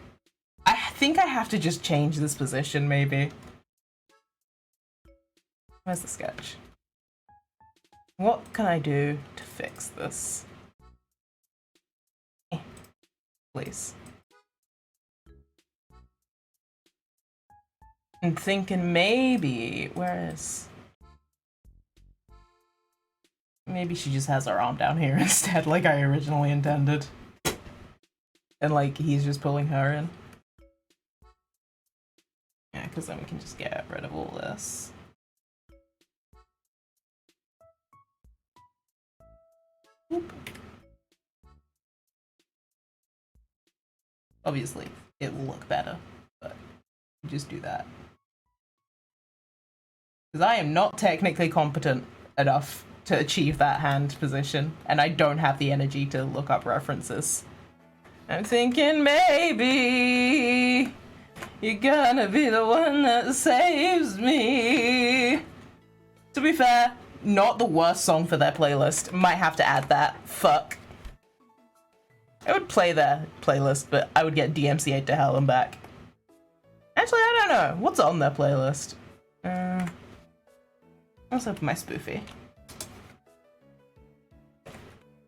I think I have to just change this position, maybe. Where's the sketch? What can I do to fix this? Please. I'm thinking maybe, where is... Maybe she just has her arm down here instead, like I originally intended. And like, he's just pulling her in. Yeah, because then we can just get rid of all this. Whoop. Obviously, it will look better, but just do that. Because I am not technically competent enough to achieve that hand position, and I don't have the energy to look up references. I'm thinking maybe you're gonna be the one that saves me. To be fair, not the worst song for their playlist. Might have to add that. Fuck. I would play their playlist, but I would get DMCA'd to hell and back. Actually, I don't know. What's on their playlist? Let's open my spoofy.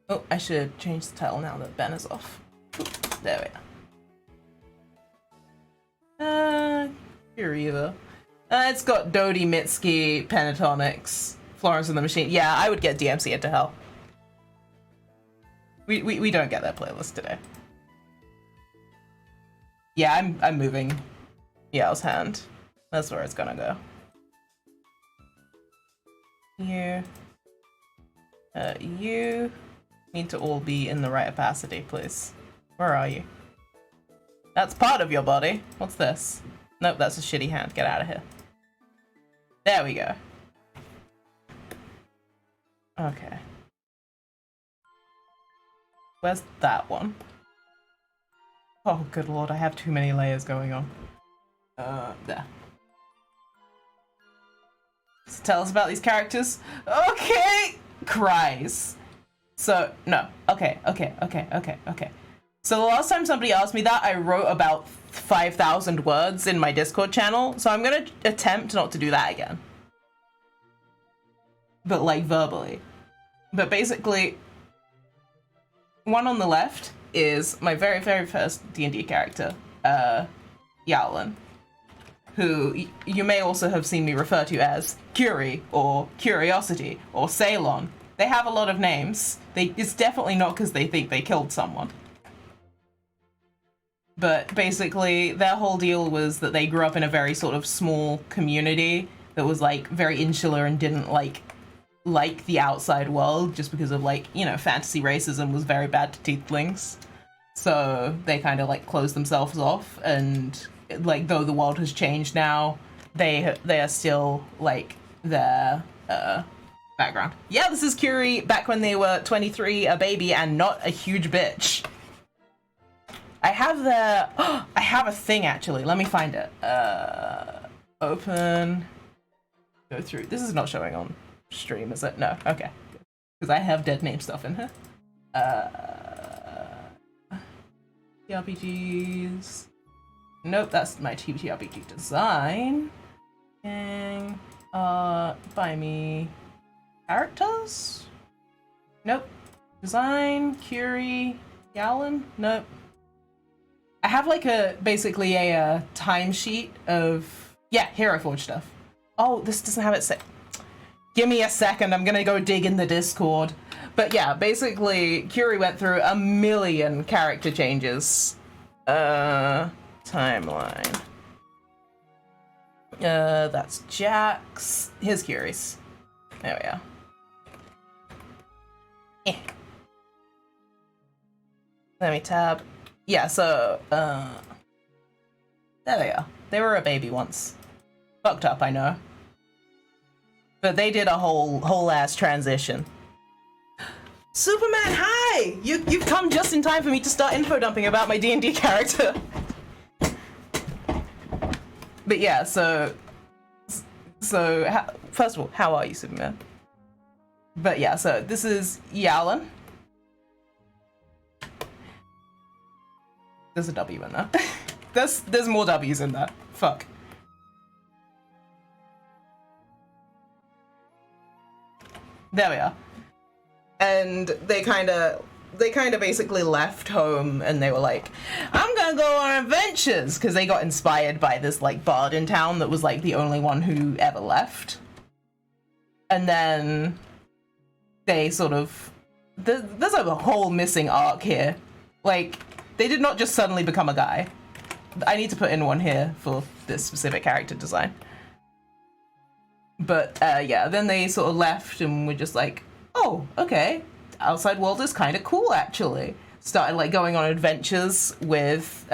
Oh, I should change the title now that Ben is off. Ooh, there we are. Kiriva. It's got Dodie, Mitsuki, Pentatonics, Florence and the Machine. Yeah, I would get DMCA'd to hell. We don't get that playlist today. Yeah, I'm moving Yao's hand. That's where it's gonna go. You need to all be in the right opacity, please. Where are you? That's part of your body. What's this? Nope, that's a shitty hand. Get out of here. There we go. Okay. Where's that one? Oh, good lord, I have too many layers going on. There. So tell us about these characters. Okay! Cries. So, no. Okay. So the last time somebody asked me that, I wrote about 5,000 words in my Discord channel, so I'm gonna attempt not to do that again. But, like, verbally. But basically, one on the left is my very, very first D&D character, Yowlin, who you may also have seen me refer to as Curie, or Curiosity, or Ceylon. They have a lot of names. It's definitely not because they think they killed someone. But basically, their whole deal was that they grew up in a very sort of small community that was, like, very insular and didn't, like the outside world, just because of, like, you know, fantasy racism was very bad to tieflings. So they kind of, like, closed themselves off, and, like, though the world has changed now, they are still, like, their background. Yeah, this is Curie back when they were 23, a baby, and not a huge bitch. I have I have a thing, actually. Let me find it. Open. Go through. This is not showing on stream, is it? No. Okay. Because I have dead name stuff in here. TRPGs. Nope, that's my TTRPG design. And, buy me characters? Nope. Design, Curie, Gallon? Nope. I have like basically a timesheet of, yeah, Hero Forge stuff. Oh, this doesn't have it set. Give me a second, I'm gonna go dig in the Discord. But yeah, basically, Curie went through a million character changes. Timeline. That's Jax. Here's Curie's. There we are. Let me tab. Yeah, so, there they are. They were a baby once. Fucked up, I know. But they did a whole ass transition. Superman, hi! You've come just in time for me to start info dumping about my D&D character. But yeah, so first of all, how are you, Superman? But yeah, so this is Yalan. There's a W in there. There's more W's in there. Fuck. There we are. And they kind of basically left home and they were like, I'm gonna go on adventures, because they got inspired by this like bard in town that was like the only one who ever left. And then they sort of, there's like a whole missing arc here. Like, they did not just suddenly become a guy. I need to put in one here for this specific character design. But yeah, then they sort of left and were just like, oh, okay, outside world is kind of cool, actually. Started like going on adventures with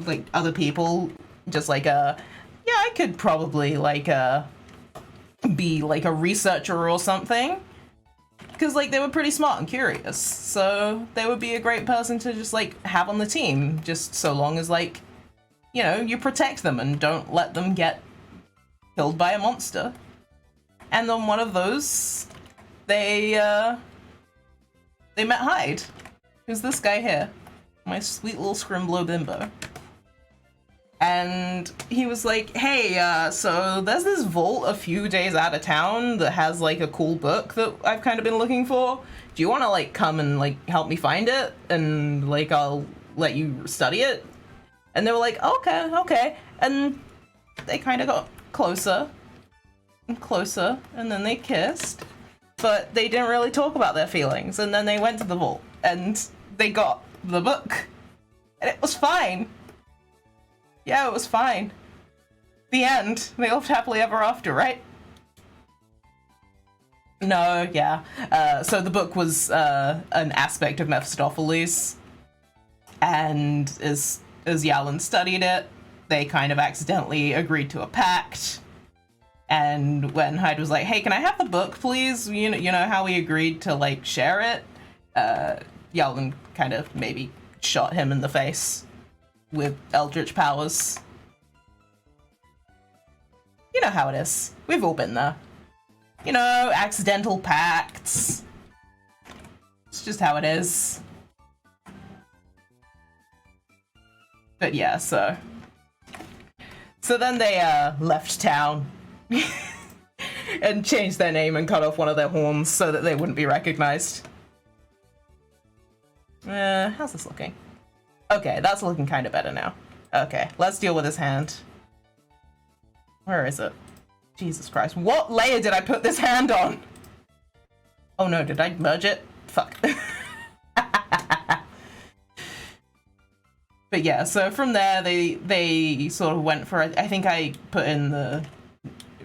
like other people, just like yeah, I could probably like be like a researcher or something, because like they were pretty smart and curious, so they would be a great person to just like have on the team, just so long as like, you know, you protect them and don't let them get killed by a monster. And on one of those, they met Hyde, who's this guy here, my sweet little scrimblow bimbo. And he was like, hey, so there's this vault a few days out of town that has like a cool book that I've kind of been looking for. Do you want to like come and like help me find it? And like, I'll let you study it. And they were like, okay. And they kind of got closer and closer, and then they kissed. But they didn't really talk about their feelings. And then they went to the vault and they got the book. And it was fine. Yeah, it was fine. The end. They lived happily ever after, right? No, yeah. So the book was an aspect of Mephistopheles. And as Yalan studied it, they kind of accidentally agreed to a pact. And when Hyde was like, hey, can I have the book, please? You know how we agreed to, like, share it? Yalan kind of maybe shot him in the face with eldritch powers. You know how it is. We've all been there. You know, accidental pacts. It's just how it is. But yeah, so then they left town and changed their name and cut off one of their horns so that they wouldn't be recognized. How's this looking? Okay, that's looking kind of better now. Okay, let's deal with his hand. Where is it? Jesus Christ. What layer did I put this hand on? Oh no, did I merge it? Fuck. But yeah, so from there, they sort of went for, I think I put in the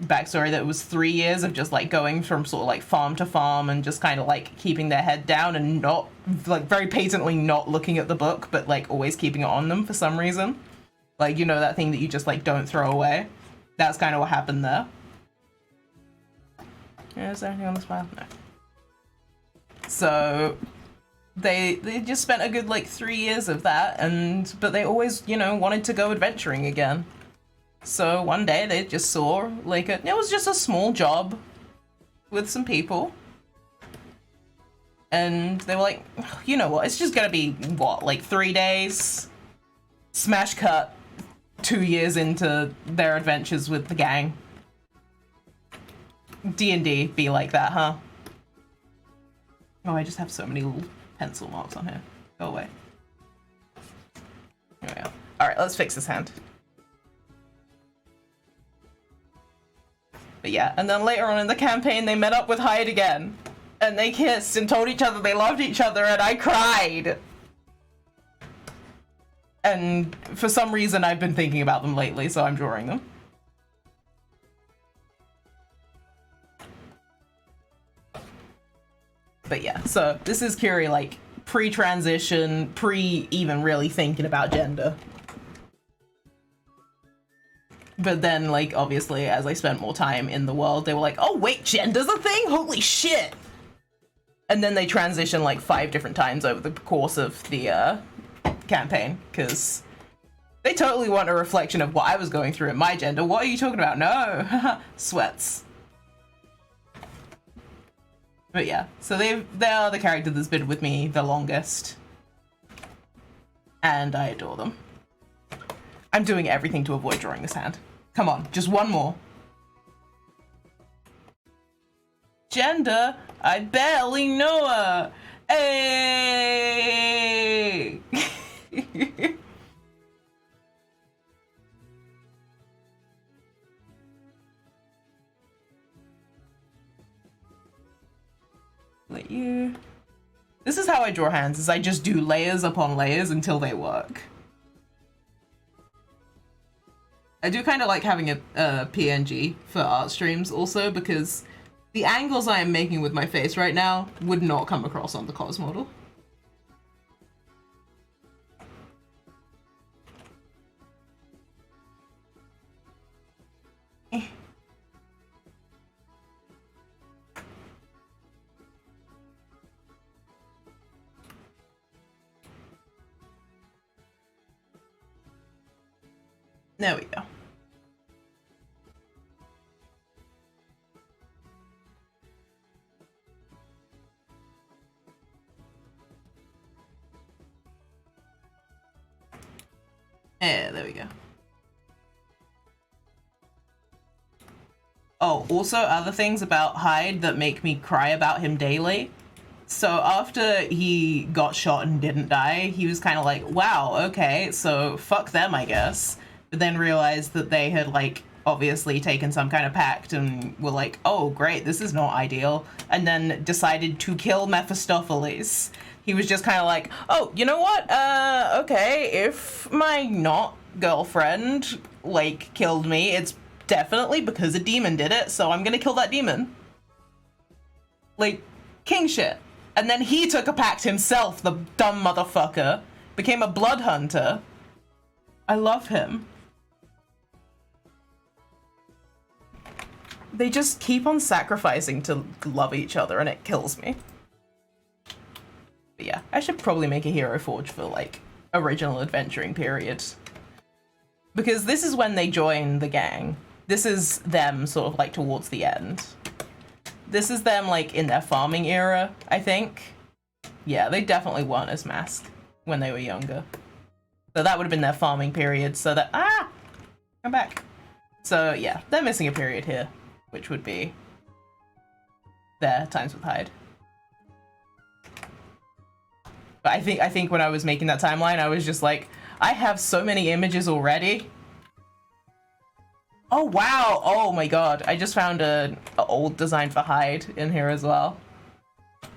backstory that it was 3 years of just like going from sort of like farm to farm and just kind of like keeping their head down and not, like very patently not looking at the book, but like always keeping it on them for some reason. Like, you know, that thing that you just like don't throw away. That's kind of what happened there. Is there anything on this file? No. So they just spent a good like 3 years of that, but they always, you know, wanted to go adventuring again. So one day they just saw like it was just a small job with some people. And they were like, you know what, it's just gonna be, what, like 3 days? Smash cut 2 years into their adventures with the gang. D&D be like that, huh? Oh, I just have so many little pencil marks on here. Go away. There we go. Alright, let's fix this hand. But yeah, and then later on in the campaign, they met up with Hyde again. And they kissed and told each other they loved each other, and I cried. And for some reason, I've been thinking about them lately, so I'm drawing them. But yeah, so this is Curie, like, pre-transition, pre-even really thinking about gender. But then, like, obviously, as I spent more time in the world, they were like, oh, wait, gender's a thing? Holy shit! And then they transition, like, 5 different times over the course of the, campaign, because they totally want a reflection of what I was going through in my gender. What are you talking about? No! Sweats. But yeah, so they are the character that's been with me the longest. And I adore them. I'm doing everything to avoid drawing this hand. Come on, just one more. Gender? I barely know her! Hey! Let you... This is how I draw hands, is I just do layers upon layers until they work. I do kind of like having a PNG for art streams also, because the angles I am making with my face right now would not come across on the cos model. There we go. Yeah, there we go. Oh, also other things about Hyde that make me cry about him daily. So after he got shot and didn't die, he was kind of like, wow, okay, so fuck them, I guess. But then realized that they had, like, obviously taken some kind of pact and were like, oh, great, this is not ideal. And then decided to kill Mephistopheles. He was just kind of like, oh, you know what? Okay, if my not girlfriend, like, killed me, it's definitely because a demon did it, so I'm gonna kill that demon. Like, king shit. And then he took a pact himself, the dumb motherfucker. Became a blood hunter. I love him. They just keep on sacrificing to love each other and it kills me. But yeah, I should probably make a hero forge for, like, original adventuring period. Because this is when they join the gang. This is them sort of like towards the end. This is them like in their farming era, I think. Yeah, they definitely weren't as masked when they were younger. So that would have been their farming period, so that, come back. So yeah, they're missing a period here, which would be their times with Hyde. But I think when I was making that timeline, I was just like, I have so many images already. Oh wow, oh my god, I just found an old design for Hyde in here as well.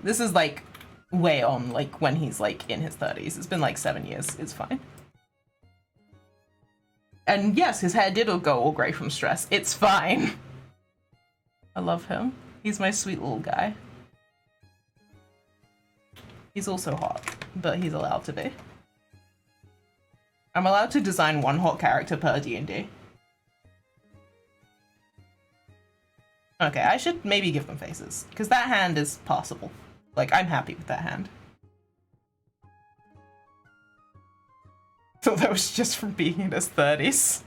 This is like way on, like when he's like in his 30s. It's been like 7 years, it's fine. And yes, his hair did go all grey from stress. It's fine. I love him. He's my sweet little guy. He's also hot, but he's allowed to be. I'm allowed to design one hot character per D&D. Okay, I should maybe give them faces, because that hand is passable. Like, I'm happy with that hand. Thought that was just from being in his 30s.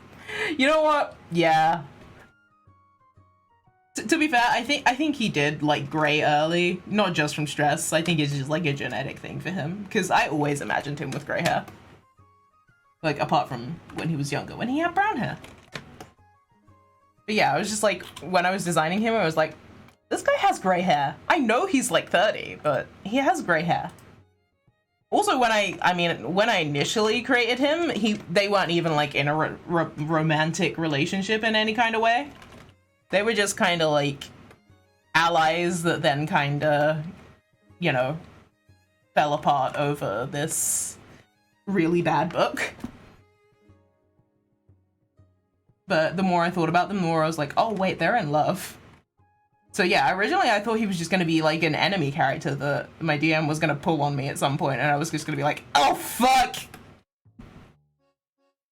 You know what? Yeah. To be fair, I think he did, like, grey early. Not just from stress. I think it's just, like, a genetic thing for him. Because I always imagined him with grey hair. Like, apart from when he was younger, when he had brown hair. But yeah, I was just like, when I was designing him, I was like, this guy has grey hair. I know he's like 30, but he has grey hair. Also, when I initially created him, they weren't even like in a romantic relationship in any kind of way. They were just kind of like allies that then kind of, you know, fell apart over this really bad book. But the more I thought about them, the more I was like, oh wait, they're in love. So yeah, originally I thought he was just going to be like an enemy character that my DM was going to pull on me at some point, and I was just going to be like, oh fuck!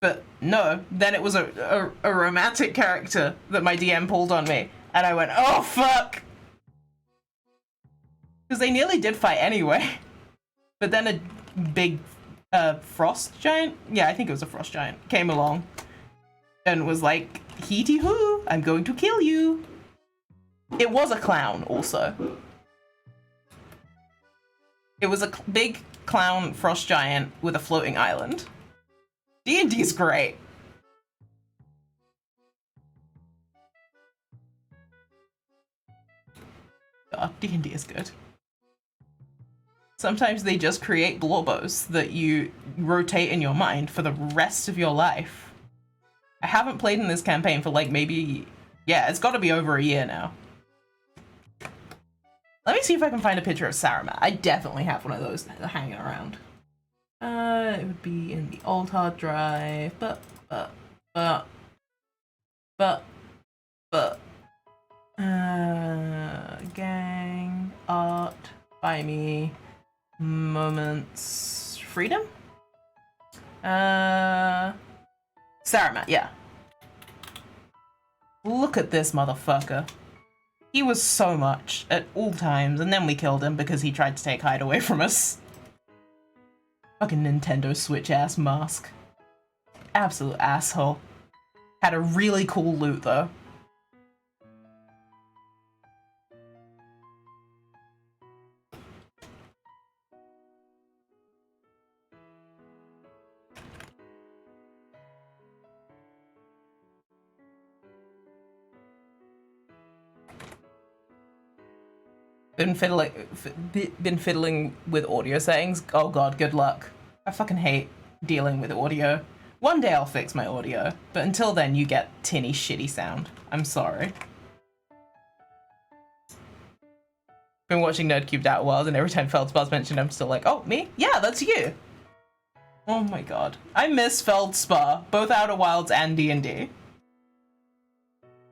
But no. Then it was a romantic character that my DM pulled on me. And I went, oh, fuck. Because they nearly did fight anyway. But then a big frost giant, yeah, I think it was a frost giant, came along and was like, heety hoo, I'm going to kill you. It was a clown also. It was a big clown frost giant with a floating island. D&D is great. God, D&D is good. Sometimes they just create blorbos that you rotate in your mind for the rest of your life. I haven't played in this campaign for like maybe, yeah, it's got to be over a year now. Let me see if I can find a picture of Saruman. I definitely have one of those hanging around. It would be in the old hard drive, but, gang, art, by me, moments, freedom? Saruman, yeah. Look at this motherfucker. He was so much at all times, and then we killed him because he tried to take Hyde away from us. Fucking Nintendo Switch ass mask. Absolute asshole. Had a really cool loot though. Been fiddling with audio settings. Oh god, good luck. I fucking hate dealing with audio. One day I'll fix my audio, but until then you get tinny shitty sound. I'm sorry. Been watching Nerdcubed Outer Wilds, and every time Feldspar's mentioned I'm still like, oh, me? Yeah, that's you! Oh my god. I miss Feldspar, both Outer Wilds and D&D.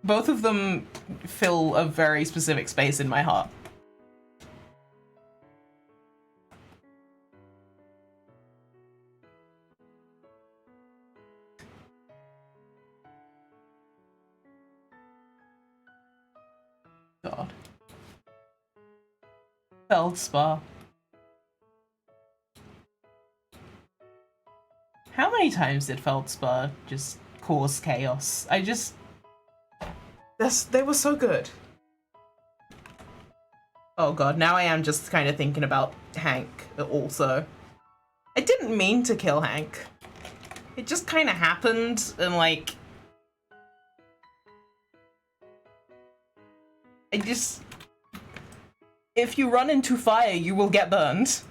Both of them fill a very specific space in my heart. God. Feldspar. How many times did Feldspar just cause chaos? They were so good. Oh god, now I am just kind of thinking about Hank also. I didn't mean to kill Hank. It just kind of happened, and like... If you run into fire, you will get burned.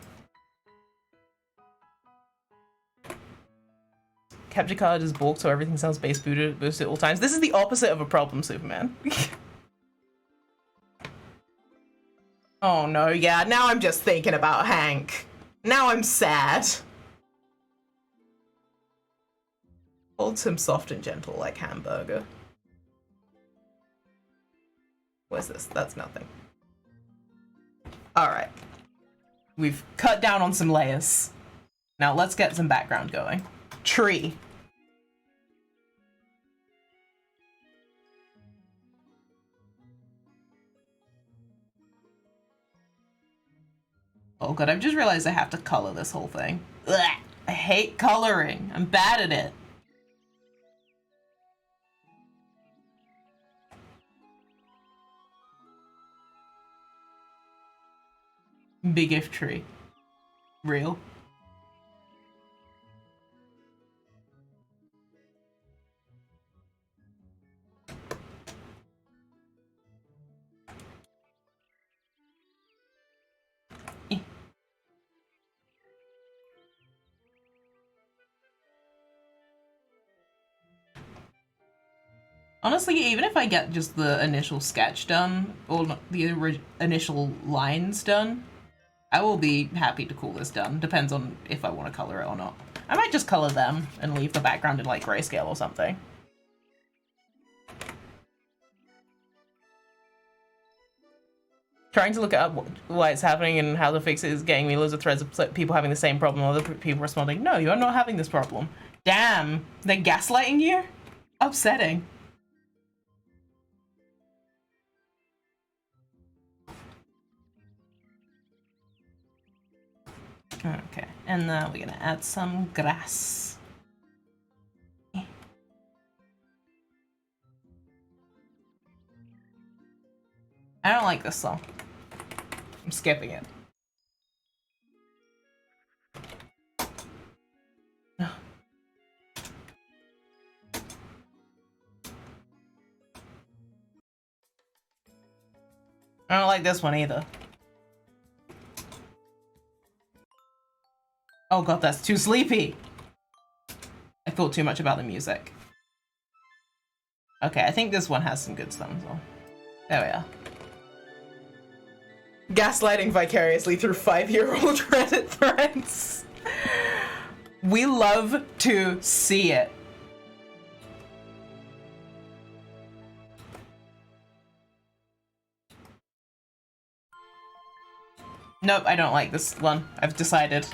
Capture card is bulk, so everything sounds base boosted at all times. This is the opposite of a problem, Superman. Oh no, yeah, now I'm just thinking about Hank. Now I'm sad. Holds him soft and gentle like hamburger. What's this? That's nothing. Alright. We've cut down on some layers. Now let's get some background going. Tree. Oh god, I've just realized I have to color this whole thing. Ugh, I hate coloring. I'm bad at it. Big if tree. Real. Honestly, even if I get just the initial sketch done, or the initial lines done, I will be happy to call this done. Depends on if I want to color it or not. I might just color them and leave the background in like grayscale or something. Trying to look up why it's happening and how to fix it is getting me loads of threads of people having the same problem, other people responding, no, you're not having this problem. Damn, they're gaslighting you? Upsetting. Okay, and then we're gonna add some grass. I don't like this song. I'm skipping it. I don't like this one either. Oh god, that's too sleepy. I thought too much about the music. Okay, I think this one has some good songs on. There we are. Gaslighting vicariously through 5-year-old Reddit threads. We love to see it. Nope, I don't like this one. I've decided.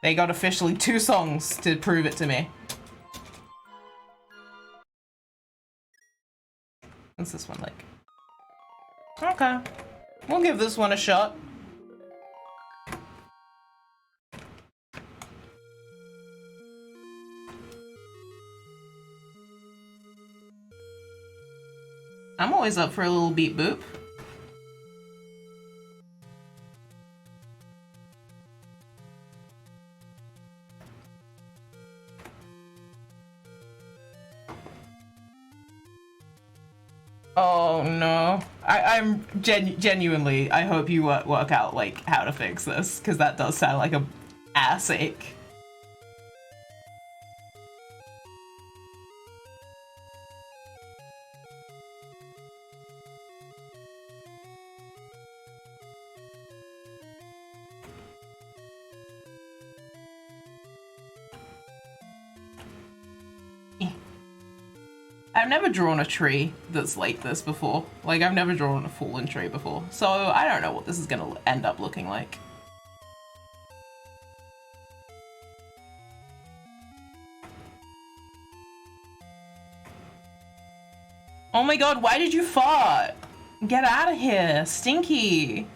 They got officially 2 songs to prove it to me. What's this one like? Okay. We'll give this one a shot. I'm always up for a little beat boop. Oh no. I'm genuinely, I hope you work out like how to fix this, because that does sound like a ass ache. I've never drawn a tree that's like this before. Like, I've never drawn a fallen tree before. So, I don't know what this is gonna end up looking like. Oh my god, why did you fart? Get out of here, stinky.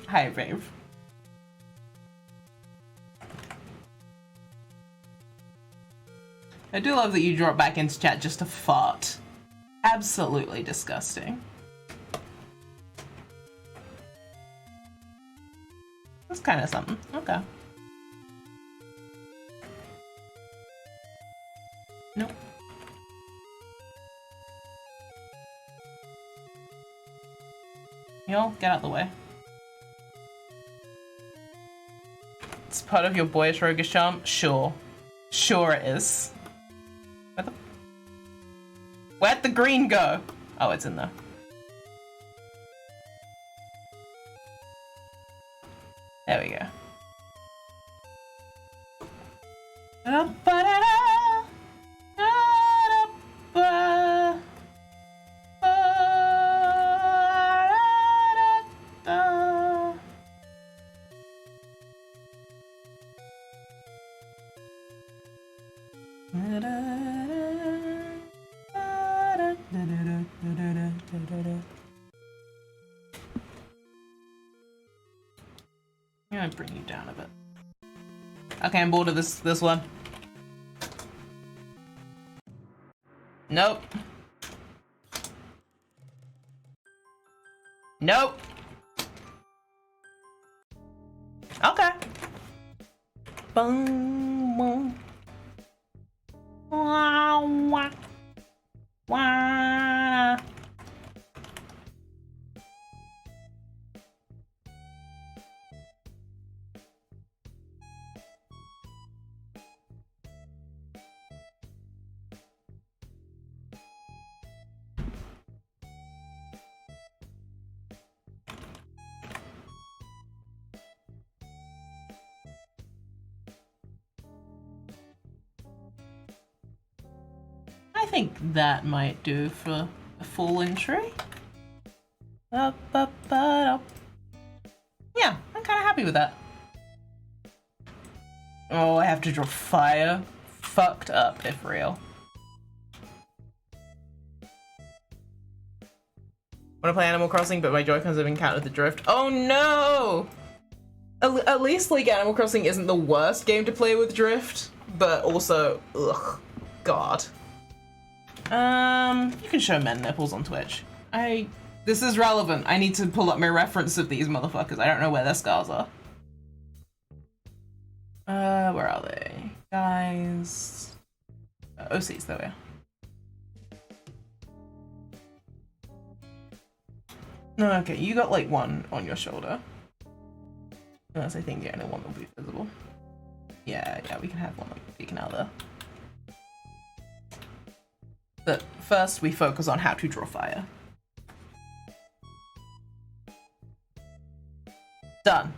Hi, babe. I do love that you drop back into chat just to fart. Absolutely disgusting. That's kind of something. Okay. Nope. Y'all, get out of the way. It's part of your boyish roguish charm? Sure. Sure it is. Where'd the green go? Oh, it's in there. There we go. I'm gonna bring you down a bit. Okay, I'm bored of this one. Nope. Nope. Okay. Boom, boom. Wah, wah. Wah. I think that might do for a full entry. Yeah, I'm kind of happy with that. Oh, I have to draw fire. Fucked up, if real. Want to play Animal Crossing, but my Joy-Cons have encountered the drift. Oh no! At least, like, Animal Crossing isn't the worst game to play with drift, but also, ugh, God. You can show men nipples on Twitch. This is relevant. I need to pull up my reference of these motherfuckers. I don't know where their scars are. Where are they? Guys. OCs, there we are. No, okay, you got like one on your shoulder. Unless I think the only one will be visible. Yeah, we can have one like peeking out there. But first we focus on how to draw fire. Done.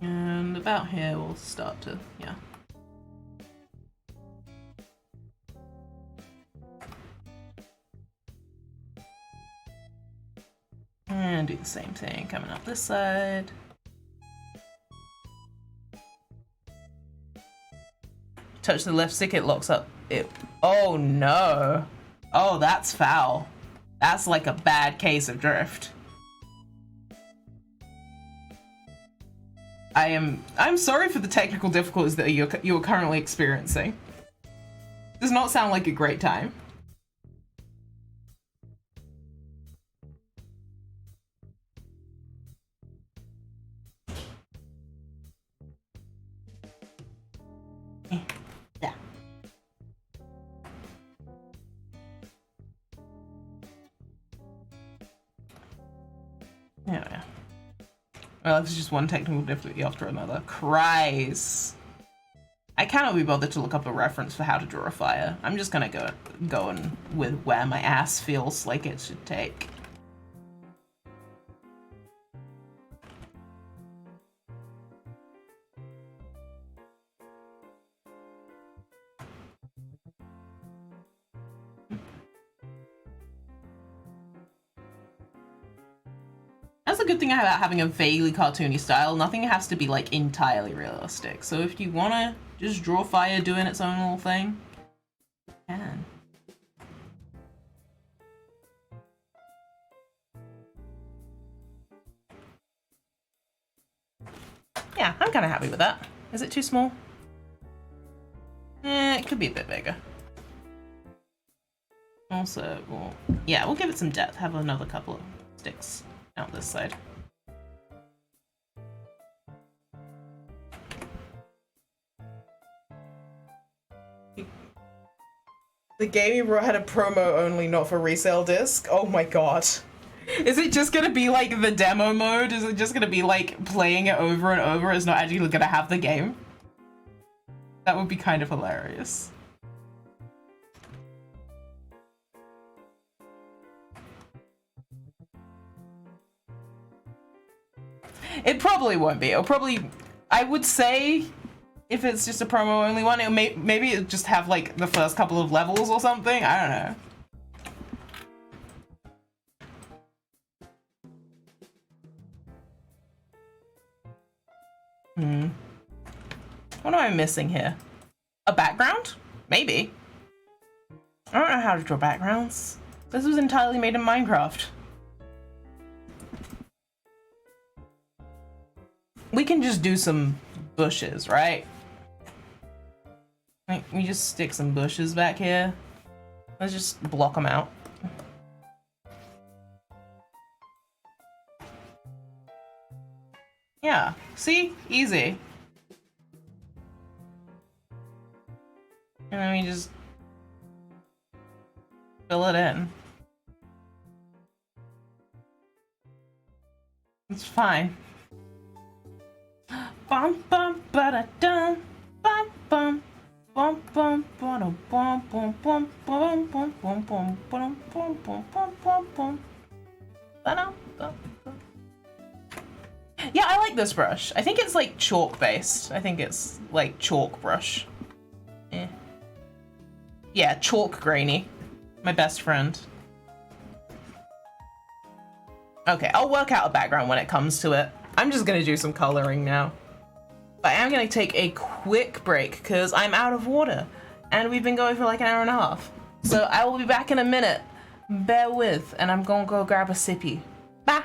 And about here we'll start to, yeah. And do the same thing coming up this side. Touch the left stick, it locks up. Oh no. Oh, that's foul. That's like a bad case of drift. I'm sorry for the technical difficulties that you are currently experiencing. Does not sound like a great time. Yeah. Yeah. Well, this is just one technical difficulty after another. Christ. I cannot be bothered to look up a reference for how to draw a fire. I'm just gonna go in with where my ass feels like it should take. That's a good thing about having a vaguely cartoony style. Nothing has to be like entirely realistic. So if you wanna just draw fire doing its own little thing, you can. Yeah, I'm kind of happy with that. Is it too small? It could be a bit bigger. Also, we'll give it some depth. Have another couple of sticks out this side. The game you brought had a promo only, not for resale disc? Oh my god. Is it just gonna be like the demo mode? Is it just gonna be like playing it over and over? It's not actually gonna have the game? That would be kind of hilarious. It probably won't be. It'll probably, I would say, if it's just a promo only one, maybe it'll just have like the first couple of levels or something. I don't know. What am I missing here? A background? Maybe. I don't know how to draw backgrounds. This was entirely made in Minecraft. We can just do some bushes, right? Like, we just stick some bushes back here. Let's just block them out. Yeah, see? Easy. And then we just fill it in. It's fine. Bum bum ba da dum bum bum Bum, bum, bum, bum, bum, bum, bum, bum, bum, bum, bum, bum, bum, bum, bum, bum. Yeah, I like this brush. I think it's like chalk based. I think it's like chalk brush. Yeah, chalk grainy. My best friend. Okay, I'll work out a background when it comes to it. I'm just gonna do some coloring now. But I am gonna take a quick break because I'm out of water and we've been going for like an hour and a half. So I will be back in a minute. Bear with, and I'm gonna go grab a sippy. Bye.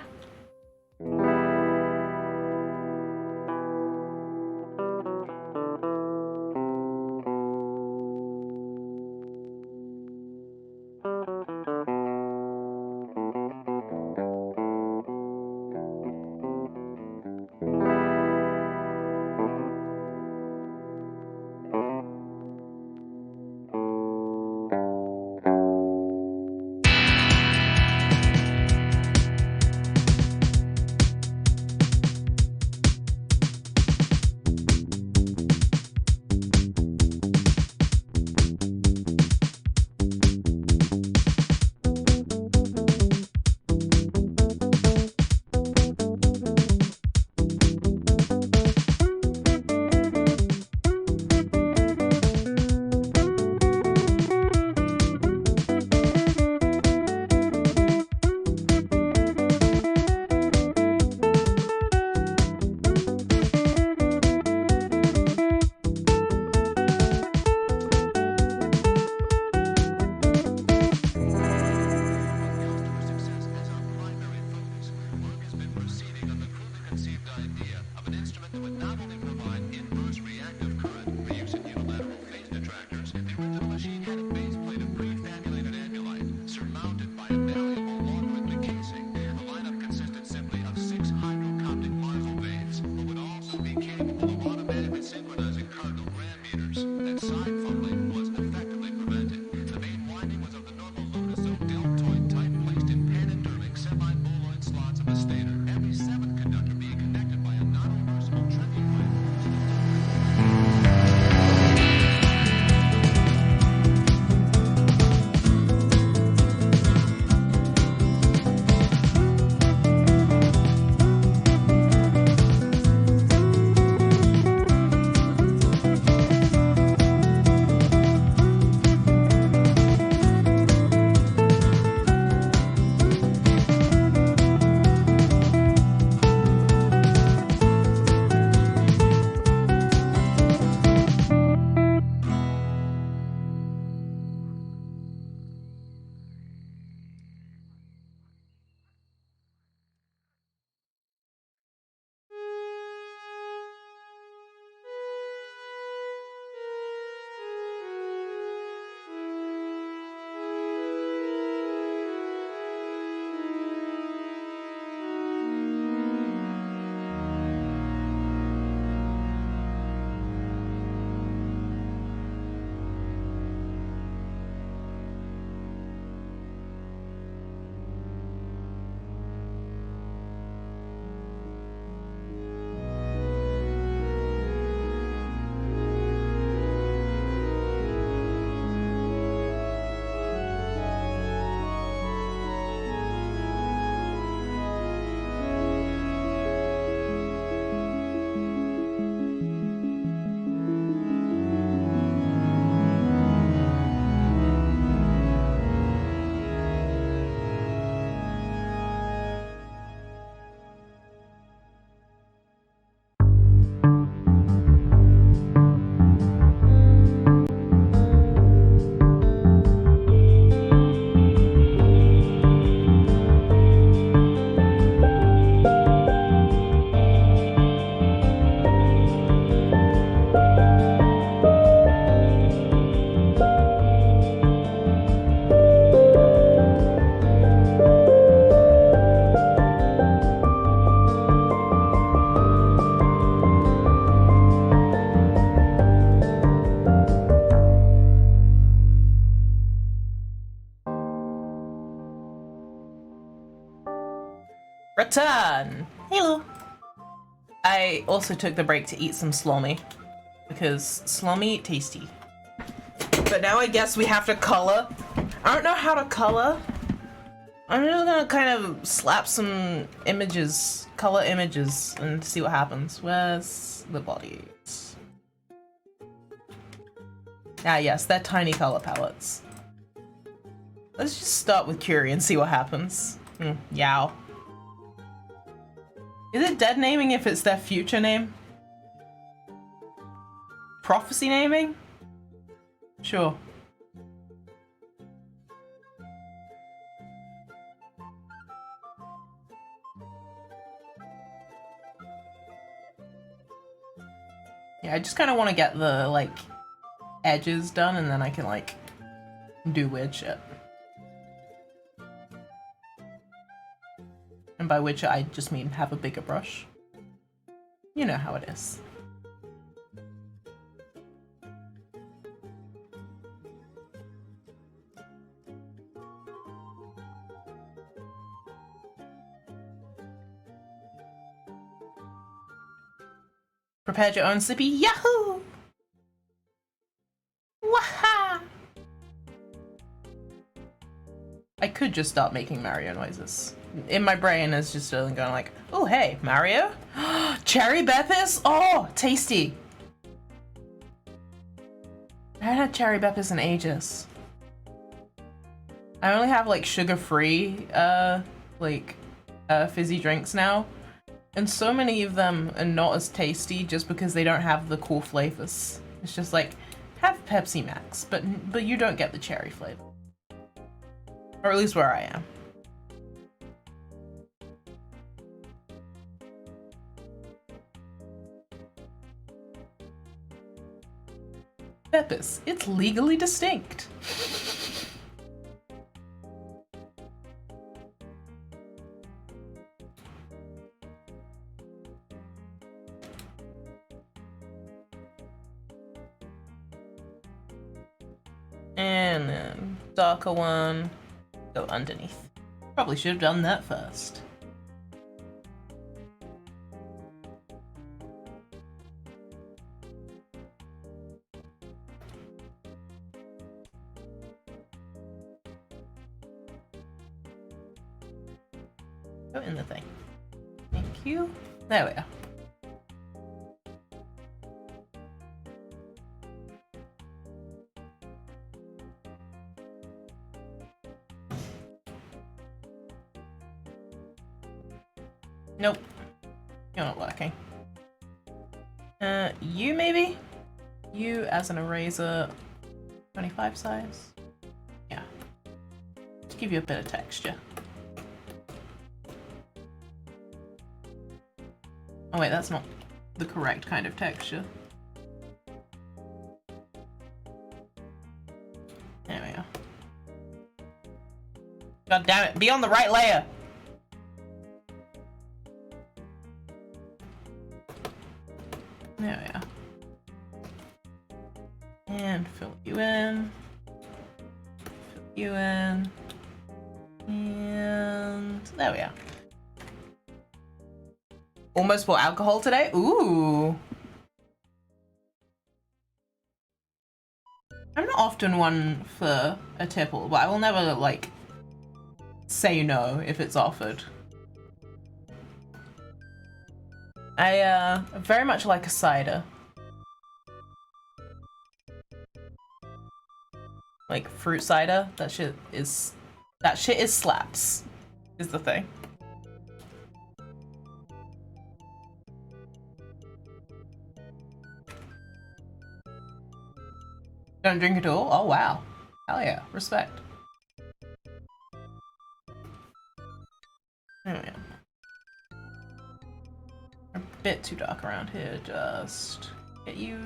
Return! Hello! I also took the break to eat some slomi, because slomi tasty. But now I guess we have to color. I don't know how to color. I'm just gonna kind of slap some images, color images, and see what happens. Where's the bodies? Ah yes, they're tiny color palettes. Let's just start with Curie and see what happens. Yow. Is it dead naming if it's their future name? Prophecy naming? Sure. Yeah, I just kind of want to get the, like, edges done and then I can, like, do weird shit. And by which I just mean have a bigger brush. You know how it is. Prepared your own sippy. Yahoo! Waha! I could just start making Mario noises. In my brain, it's just going like, oh hey, Mario? Cherry Beppis? Oh, tasty! I haven't had Cherry Beppis in ages. I only have like sugar-free, fizzy drinks now. And so many of them are not as tasty just because they don't have the cool flavors. It's just like, have Pepsi Max, but you don't get the cherry flavor. Or at least where I am. Beppis, it's legally distinct. And then darker one, go underneath. Probably should have done that first. Go in the thing. Thank you. There we are. Nope. You're not working. You maybe? You as an eraser. 25 size? Yeah. Just give you a bit of texture. Oh wait, that's not the correct kind of texture. There we go. God damn it, be on the right layer! There we are. And fill you in. Fill you in. And there we are. Almost bought alcohol today? Ooh. I'm not often one for a tipple, but I will never, like, say no if it's offered. I very much like a cider. Like fruit cider, that shit is slaps, is the thing. Don't drink at all? Oh wow. Hell yeah, respect. There we go. A bit too dark around here, just get you.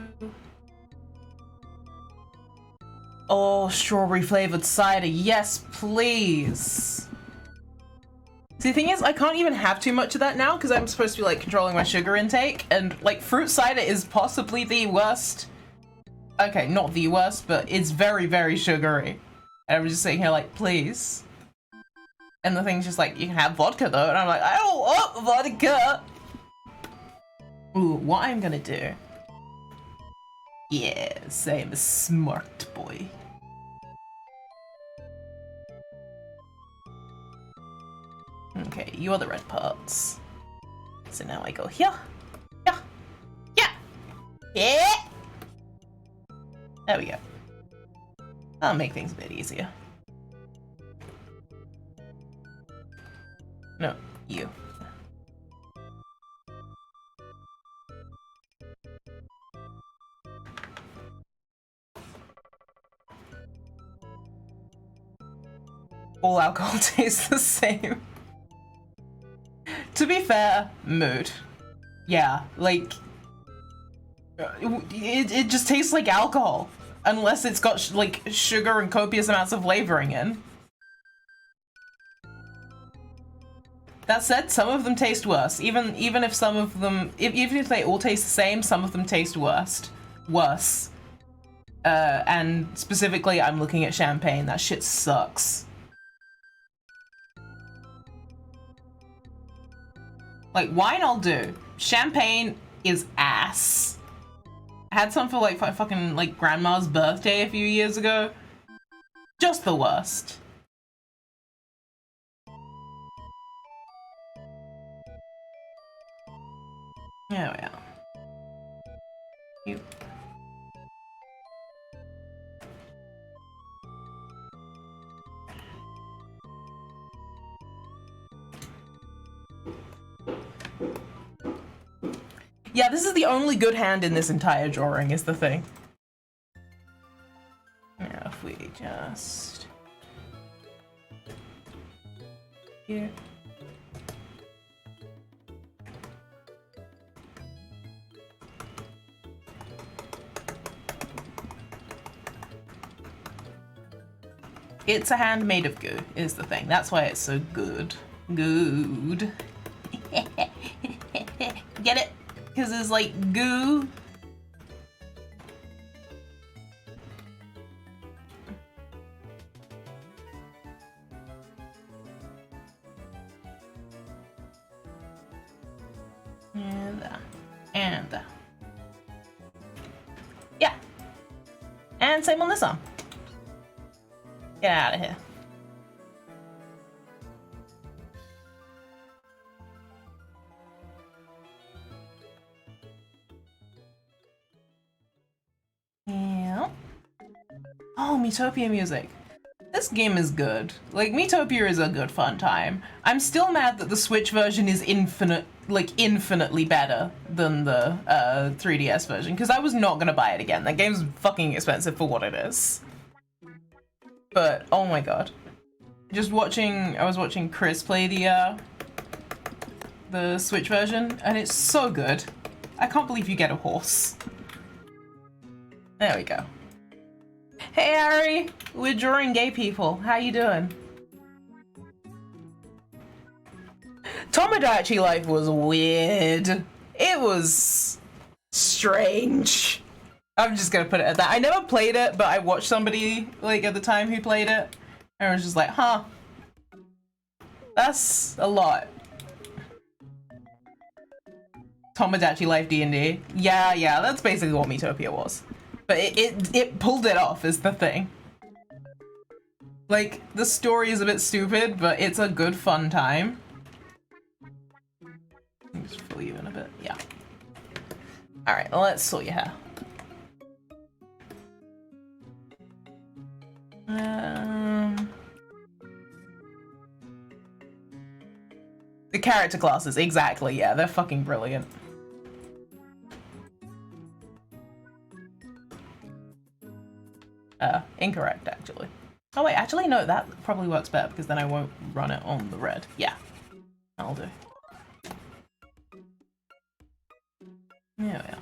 Oh, strawberry flavored cider, yes please. See, the thing is, I can't even have too much of that now because I'm supposed to be like controlling my sugar intake, and like fruit cider is possibly the worst. Okay, not the worst, but it's very, very sugary. And I'm just sitting here like, please. And the thing's just like, you can have vodka though, and I'm like, I don't want vodka. Ooh, what I'm gonna do Yes, I am a smart boy. Okay, you are the red parts. So now I go here, here, here, yeah. There we go. That'll make things a bit easier. No, you. All alcohol tastes the same. To be fair, mood. Yeah, like, it just tastes like alcohol. Unless it's got like sugar and copious amounts of flavoring in. That said, some of them taste worse. Even if some of them, even if they all taste the same, some of them taste worse. And specifically, I'm looking at champagne. That shit sucks. Like, wine I'll do. Champagne is ass. I had some for like fucking like grandma's birthday a few years ago. Just the worst. There we are. You. Yeah, this is the only good hand in this entire drawing, is the thing. Yeah, if we just... Here. It's a hand made of goo, is the thing. That's why it's so good. Good. Get it? Because it's like goo. And yeah. And same on this arm. Get out of here. Yeah. Oh, Miitopia music. This game is good. Like, Miitopia is a good fun time. I'm still mad that the Switch version is infinitely better than the 3DS version, because I was not gonna buy it again. That game's fucking expensive for what it is. But, oh my god. I was watching Chris play the Switch version, and it's so good. I can't believe you get a horse. There we go. Hey, Ari! We're drawing gay people. How you doing? Tomodachi Life was weird. It was strange. I'm just gonna put it at that. I never played it, but I watched somebody, like, at the time who played it. And I was just like, huh. That's a lot. Tomodachi Life D&D. Yeah, that's basically what Miitopia was. But it pulled it off, is the thing. Like, the story is a bit stupid, but it's a good fun time. Let me just fill you in a bit. Yeah. Alright, well, let's sort your hair. The character classes, exactly, yeah, they're fucking brilliant. Incorrect, actually. Oh wait, actually no, that probably works better because then I won't run it on the red. Yeah, that'll do. Yeah.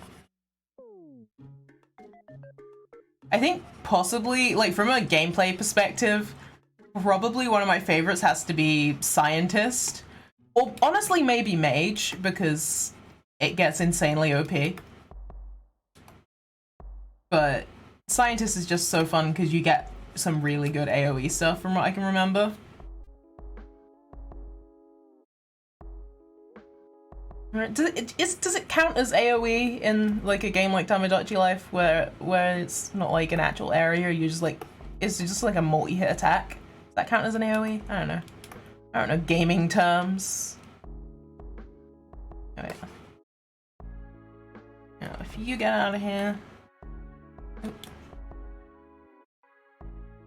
I think possibly, like, from a gameplay perspective, probably one of my favorites has to be Scientist. Or honestly, maybe Mage, because it gets insanely OP. But Scientist is just so fun because you get some really good AoE stuff from what I can remember. Right. Does it count as AoE in like a game like Tamagotchi Life where it's not like an actual area, you just like it's just like a multi-hit attack? Does that count as an AoE? I don't know. I don't know gaming terms. Oh, yeah. Now, if you get out of here.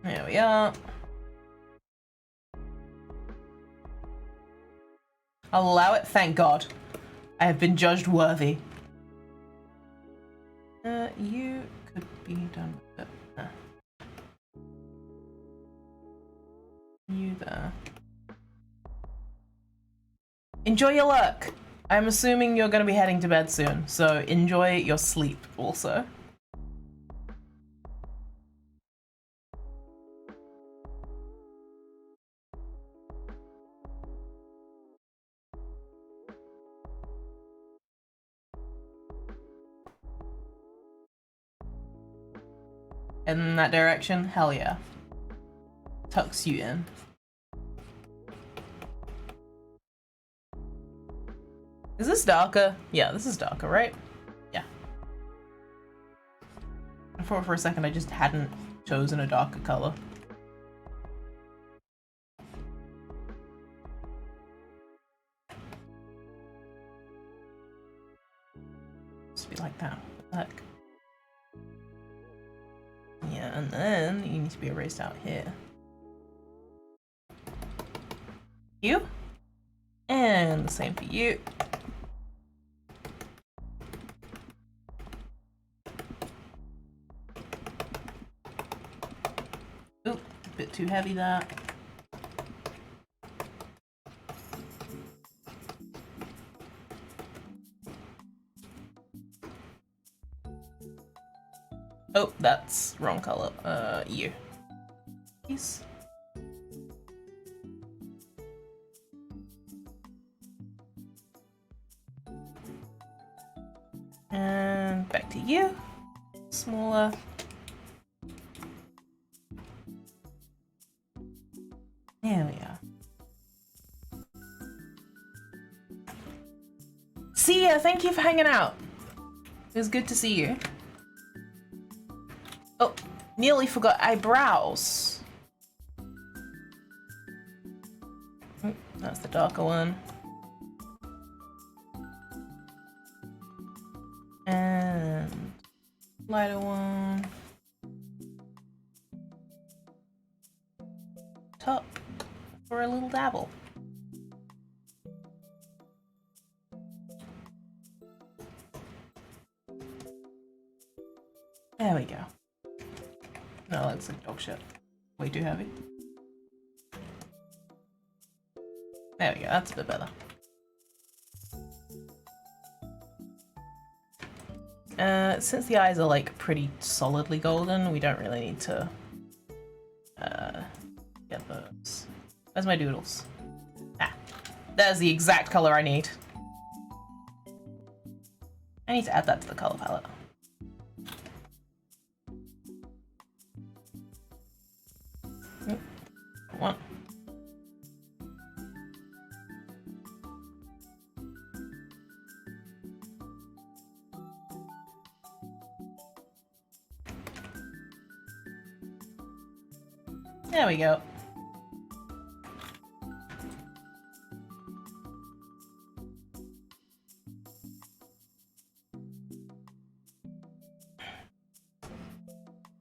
There we are. I'll allow it, thank God. I have been judged worthy. You could be done with it. You there. Enjoy your luck. I'm assuming you're gonna be heading to bed soon, so enjoy your sleep also. In that direction? Hell yeah. Tucks you in. Is this darker? Yeah, this is darker, right? Yeah. I thought for a second I just hadn't chosen a darker color. Just be like that. What the heck? Yeah, and then you need to be erased out here. You. And the same for you. Oop, a bit too heavy that. Oh, that's wrong color. You. Peace. And back to you. Smaller. There we are. See ya! Thank you for hanging out. It was good to see you. Oh, nearly forgot eyebrows. That's the darker one. And lighter one. Top for a little dabble. There we go. No, that looks like dog shit. Way too heavy. There we go, that's a bit better. Since the eyes are like pretty solidly golden, we don't really need to get those. Where's my doodles? Ah, there's the exact color I need. I need to add that to the color palette. One. There we go.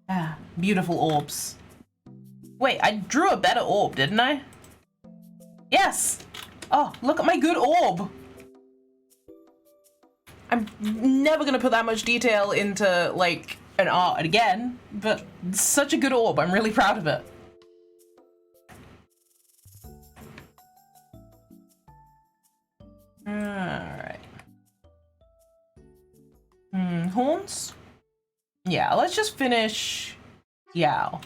Ah, beautiful orbs. Wait, I drew a better orb, didn't I? Yes! Oh, look at my good orb! I'm never gonna put that much detail into, like, an art again, but it's such a good orb, I'm really proud of it. Alright. Horns? Yeah, let's just finish Yao,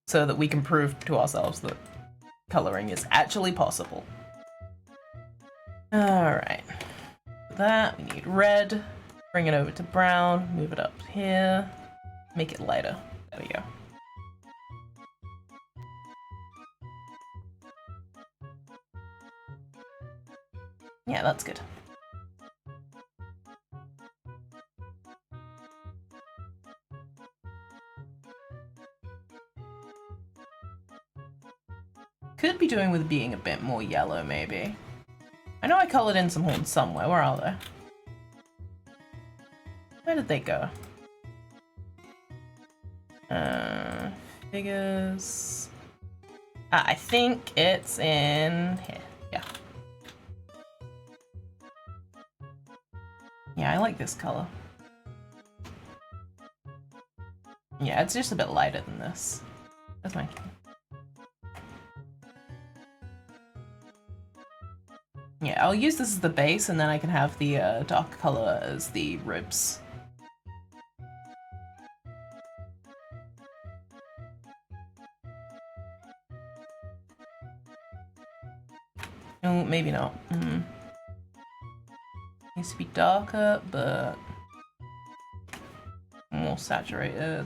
so that we can prove to ourselves that coloring is actually possible. Alright. For that, we need red. Bring it over to brown, move it up here, make it lighter. There we go. Yeah, that's good. Could be doing with being a bit more yellow, maybe. I know I colored in some horns somewhere. Where are they? Where did they go? Figures. I think it's in here. Yeah. Yeah, I like this color. Yeah, it's just a bit lighter than this. That's my... Yeah, I'll use this as the base, and then I can have the dark color as the ribs. Oh, maybe not. Needs to be darker, but more saturated.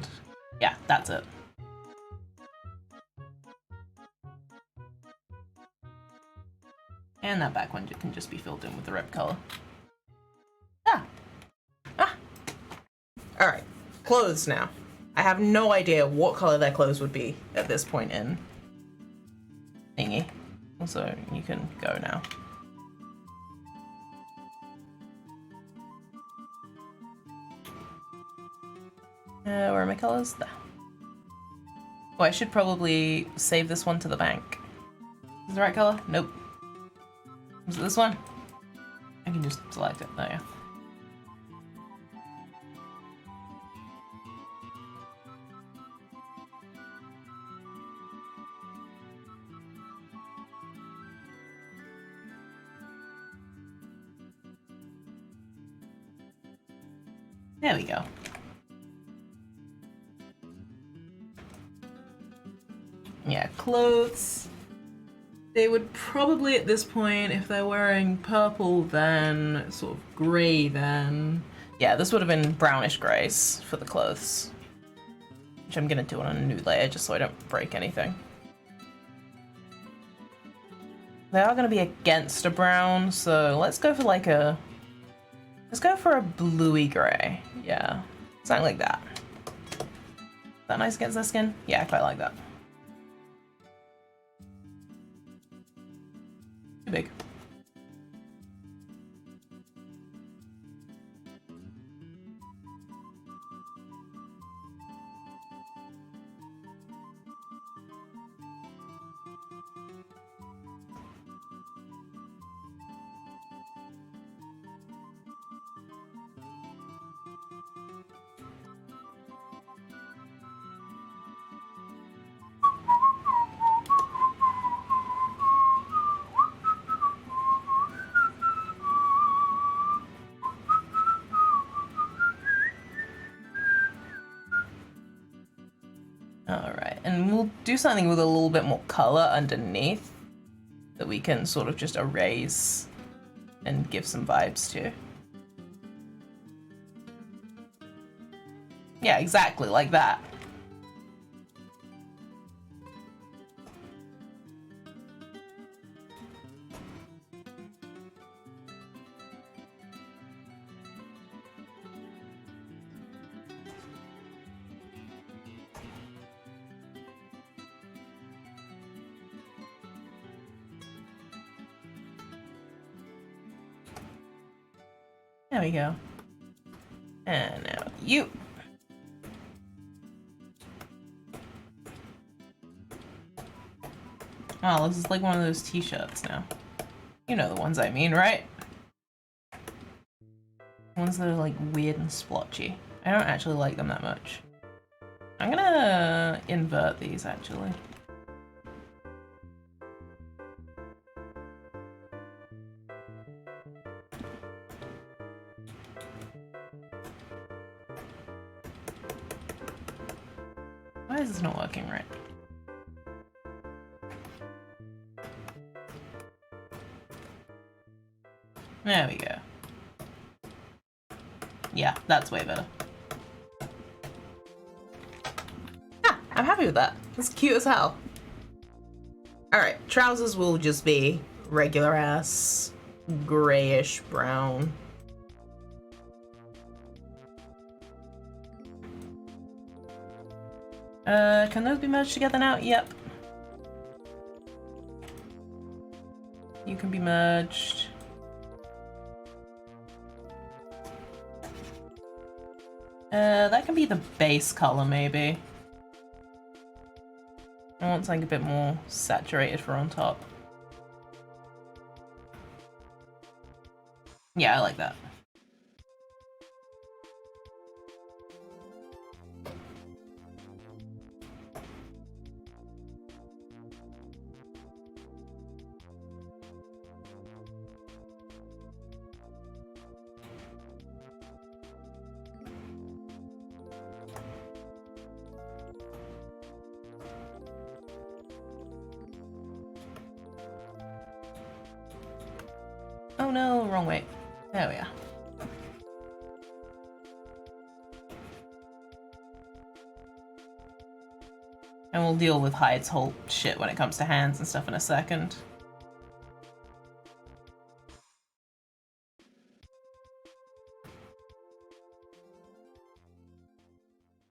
Yeah, that's it. And that back one can just be filled in with the red color. Alright, clothes now. I have no idea what color their clothes would be at this point in thingy. So you can go now. Where are my colors? There. Oh, I should probably save this one to the bank. Is it the right color? Nope. Is it this one? I can just select it. There you go. There we go. Yeah, clothes. They would probably at this point, if they're wearing purple, then sort of grey, then... Yeah, this would have been brownish greys for the clothes. Which I'm gonna do on a new layer just so I don't break anything. They are gonna be against a brown, so let's go for like a... Let's go for a bluey grey. Yeah, something like that. Is that nice against their skin? Yeah, I quite like that. Too big. Alright, and we'll do something with a little bit more color underneath that we can sort of just erase and give some vibes to. Yeah, exactly, like that. There we go. And now you. Oh, this is like one of those t-shirts now. You know the ones I mean, right? Ones that are like weird and splotchy. I don't actually like them that much. I'm gonna invert these actually. Why is this not working right? There we go. Yeah, that's way better. Ah, I'm happy with that. That's cute as hell. Alright, trousers will just be regular ass grayish brown. Can those be merged together now? Yep. can be merged. That can be the base color, maybe. I want something a bit more saturated for on top. Yeah, I like that. Oh no, wrong way. There we are. And we'll deal with Hyde's whole shit when it comes to hands and stuff in a second.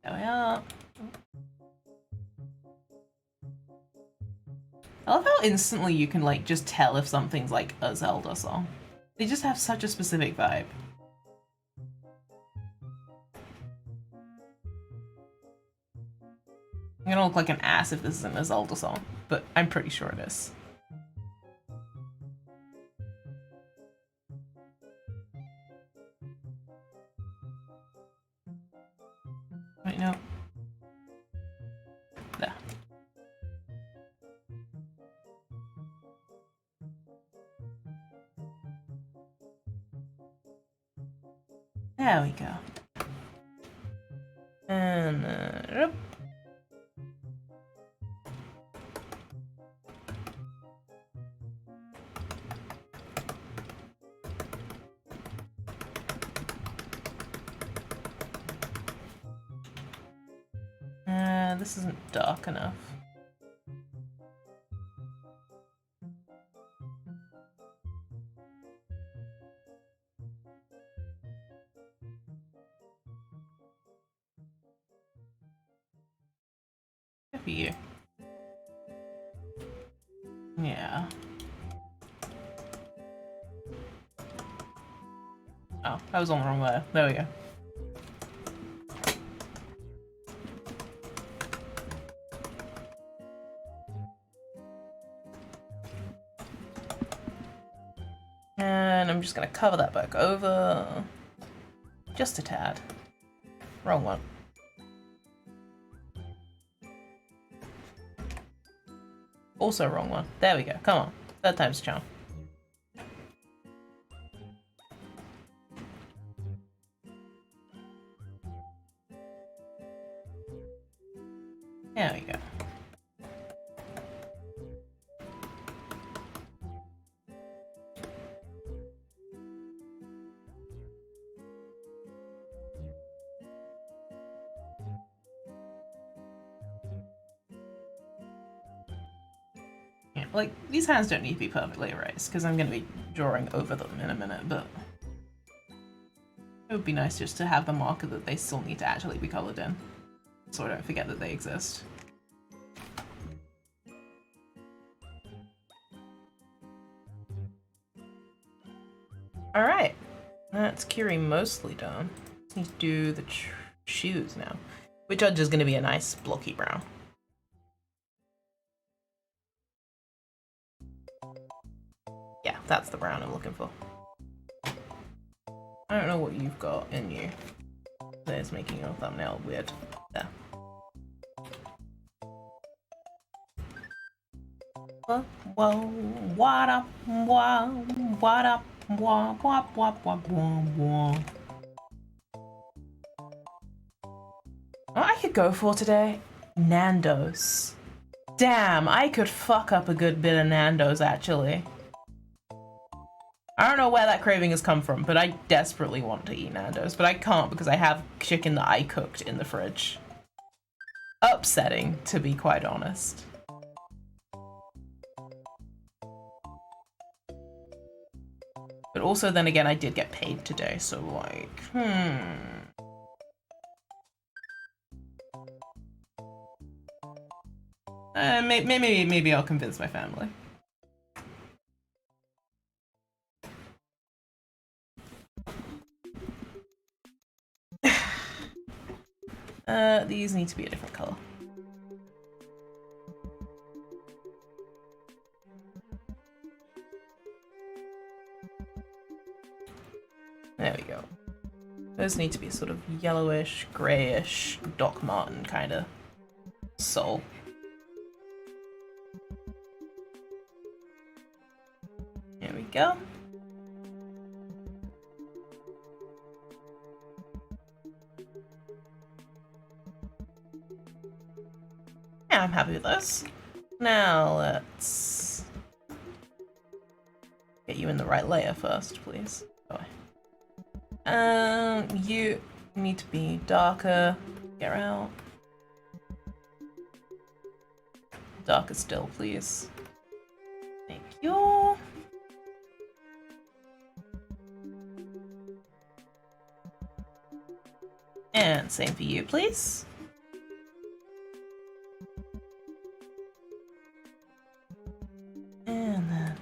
There we are. I love how instantly you can like just tell if something's like a Zelda song. They just have such a specific vibe. I'm gonna look like an ass if this isn't a Zelda song, but I'm pretty sure it is. Wait, no. There. There we go. And this isn't dark enough. Good for you. Yeah. Oh, I was on the wrong layer. There we go. And I'm just gonna cover that back over. Just a tad. Wrong one. Also wrong one. There we go. Come on. Third time's a charm. There we go. Yeah, like, these hands don't need to be perfectly erased, because I'm going to be drawing over them in a minute, but it would be nice just to have the marker that they still need to actually be colored in, so I don't forget that they exist. Alright, that's Kiri mostly done. Need to do the shoes now, which are just going to be a nice blocky brown. Yeah, that's the brown I'm looking for. I don't know what you've got in you. There's making your thumbnail weird. There. Whoa, what up, what up, wop, wop, wop, wop, wop. What I could go for today? Nando's. Damn, I could fuck up a good bit of Nando's actually. I don't know where that craving has come from, but I desperately want to eat Nando's, but I can't because I have chicken that I cooked in the fridge. Upsetting, to be quite honest. But also then again, I did get paid today, so like, maybe I'll convince my family. These need to be a different color. There we go. Those need to be sort of yellowish, greyish, Doc Martin kind of soul. There we go. Yeah, I'm happy with those. Now let's get you in the right layer first, please. Oh. You need to be darker. Get out. Darker still, please. Thank you. And same for you, please. And then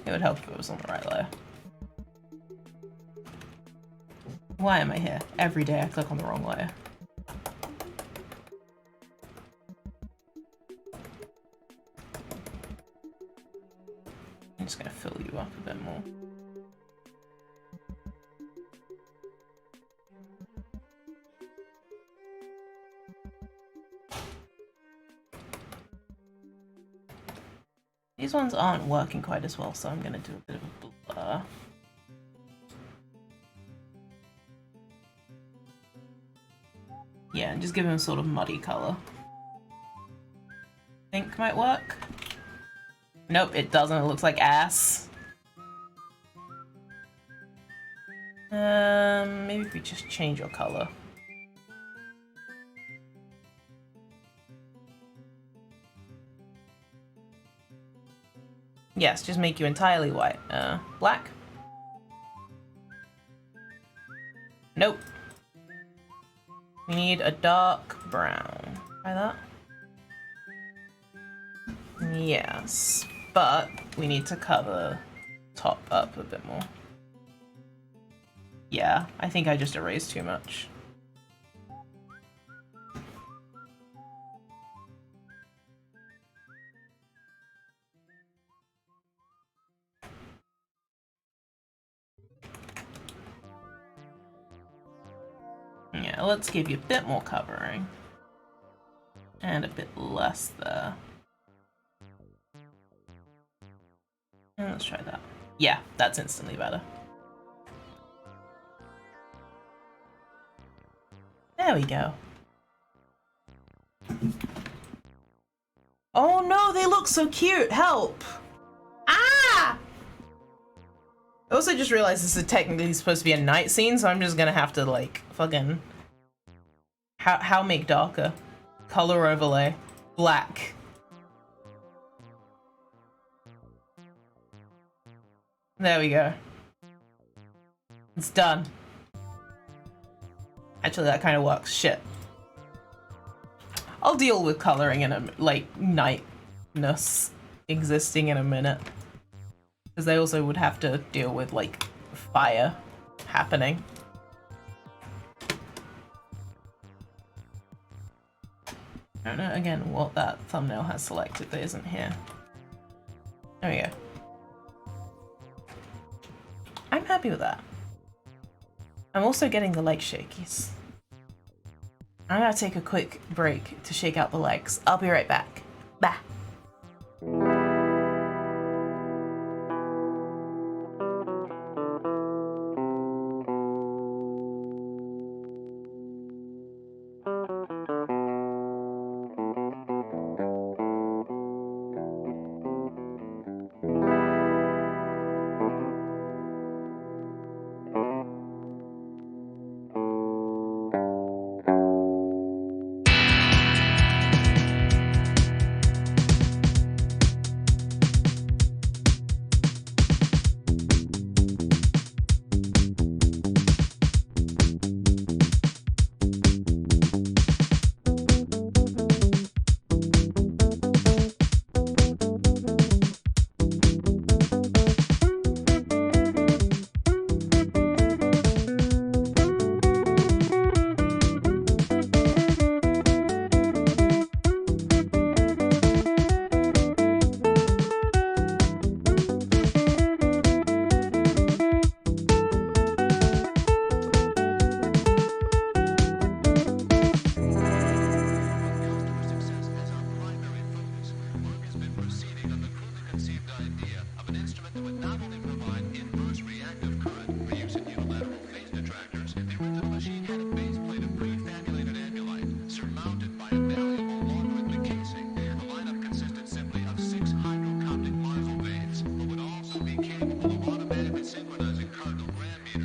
it would help if it was on the right layer. Why am I here? Every day I click on the wrong layer. I'm just gonna fill you up a bit more. These ones aren't working quite as well, so I'm gonna do a bit of a blur. Yeah, and just give him a sort of muddy color. Think might work? Nope, it doesn't. It looks like ass. Maybe if we just change your color. Yes, just make you entirely white. Black? Nope. We need a dark brown. Try that. Yes, but we need to cover top up a bit more. Yeah, I think I just erased too much. Yeah, let's give you a bit more covering. And a bit less there. And let's try that. Yeah, that's instantly better. There we go. Oh no, they look so cute! Help! Ah! I also just realized this is technically supposed to be a night scene, so I'm just gonna have to, like, fucking... How make darker? Color overlay. Black. There we go. It's done. Actually, that kind of works. Shit. I'll deal with coloring in a, like, nightness existing in a minute. Because they also would have to deal with, like, fire happening. I don't know, again, what that thumbnail has selected that isn't here. There we go. I'm happy with that. I'm also getting the leg shakies. I'm gonna take a quick break to shake out the legs. I'll be right back. Bye.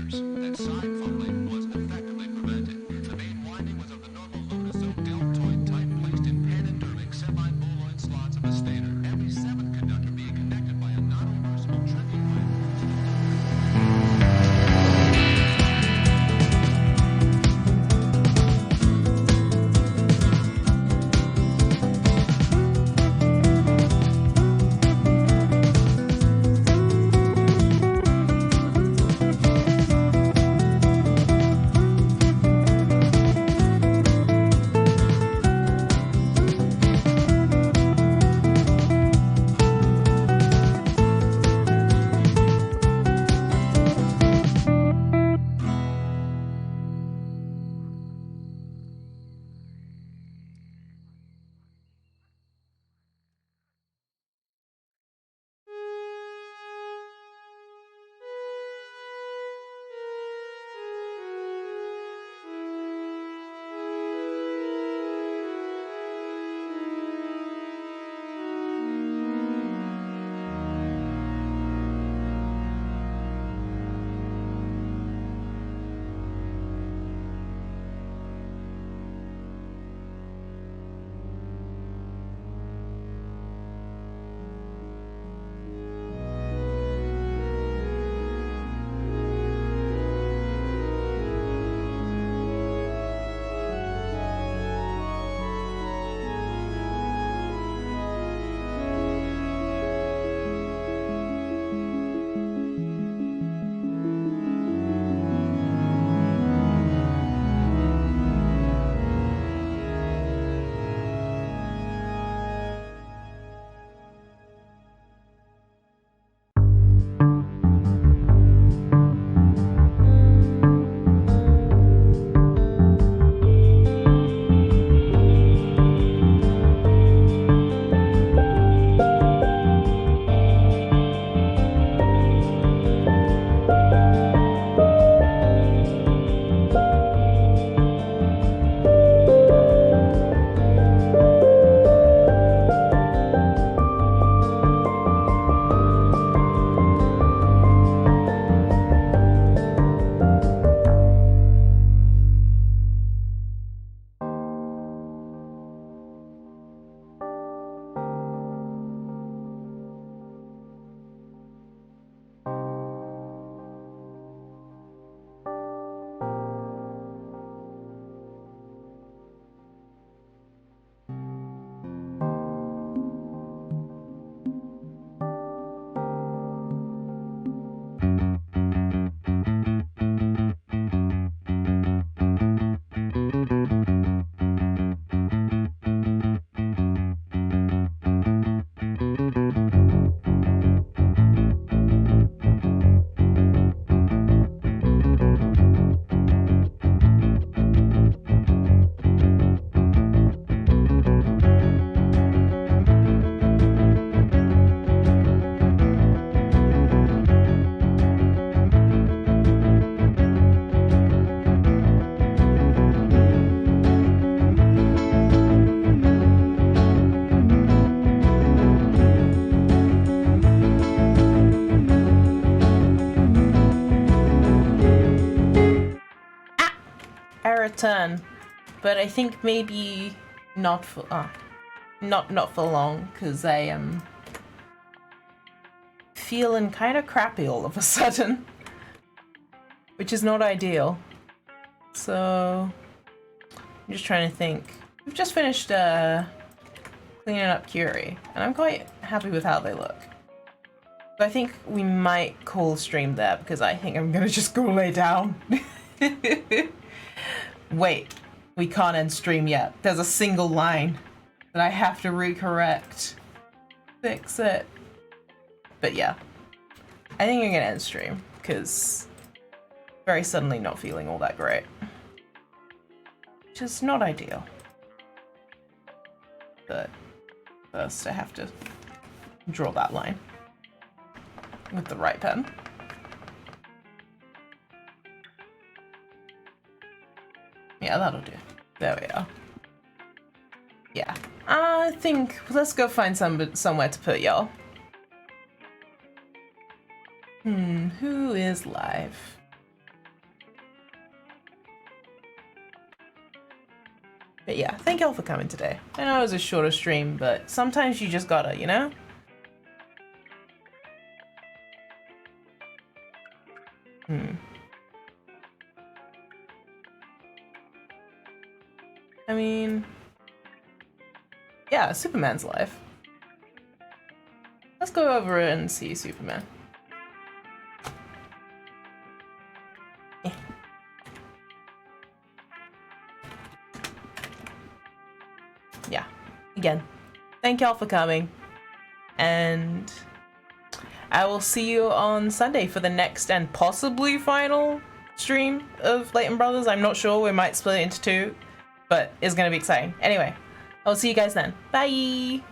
years that side funneling was effectively prevented. The main winding was of the normal Luna-silk deltoid type placed in pan-endurance semi-boloid slots of the stator. Every seventh conductor being connected by a non-reversible trimming wire. Return, but I think maybe not for not for long, because I am feeling kind of crappy all of a sudden, which is not ideal. So I'm just trying to think. We've just finished cleaning up Curie, and I'm quite happy with how they look. So I think we might call stream there, because I think I'm gonna just go lay down. Wait, we can't end stream yet. There's a single line that I have to recorrect. Fix it. But yeah, I think I'm gonna end stream, because very suddenly not feeling all that great. Which is not ideal. But first I have to draw that line with the right pen. Yeah, that'll do. There we are. Yeah. I think let's go find somewhere to put y'all. Who is live? But yeah, thank y'all for coming today. I know it was a shorter stream, but sometimes you just gotta, you know? I mean, yeah, Superman's life. Let's go over and see Superman. Yeah, again, thank y'all for coming, and I will see you on Sunday for the next and possibly final stream of Leighton Brothers. I'm not sure, we might split it into two, but it's gonna be exciting. Anyway, I'll see you guys then. Bye!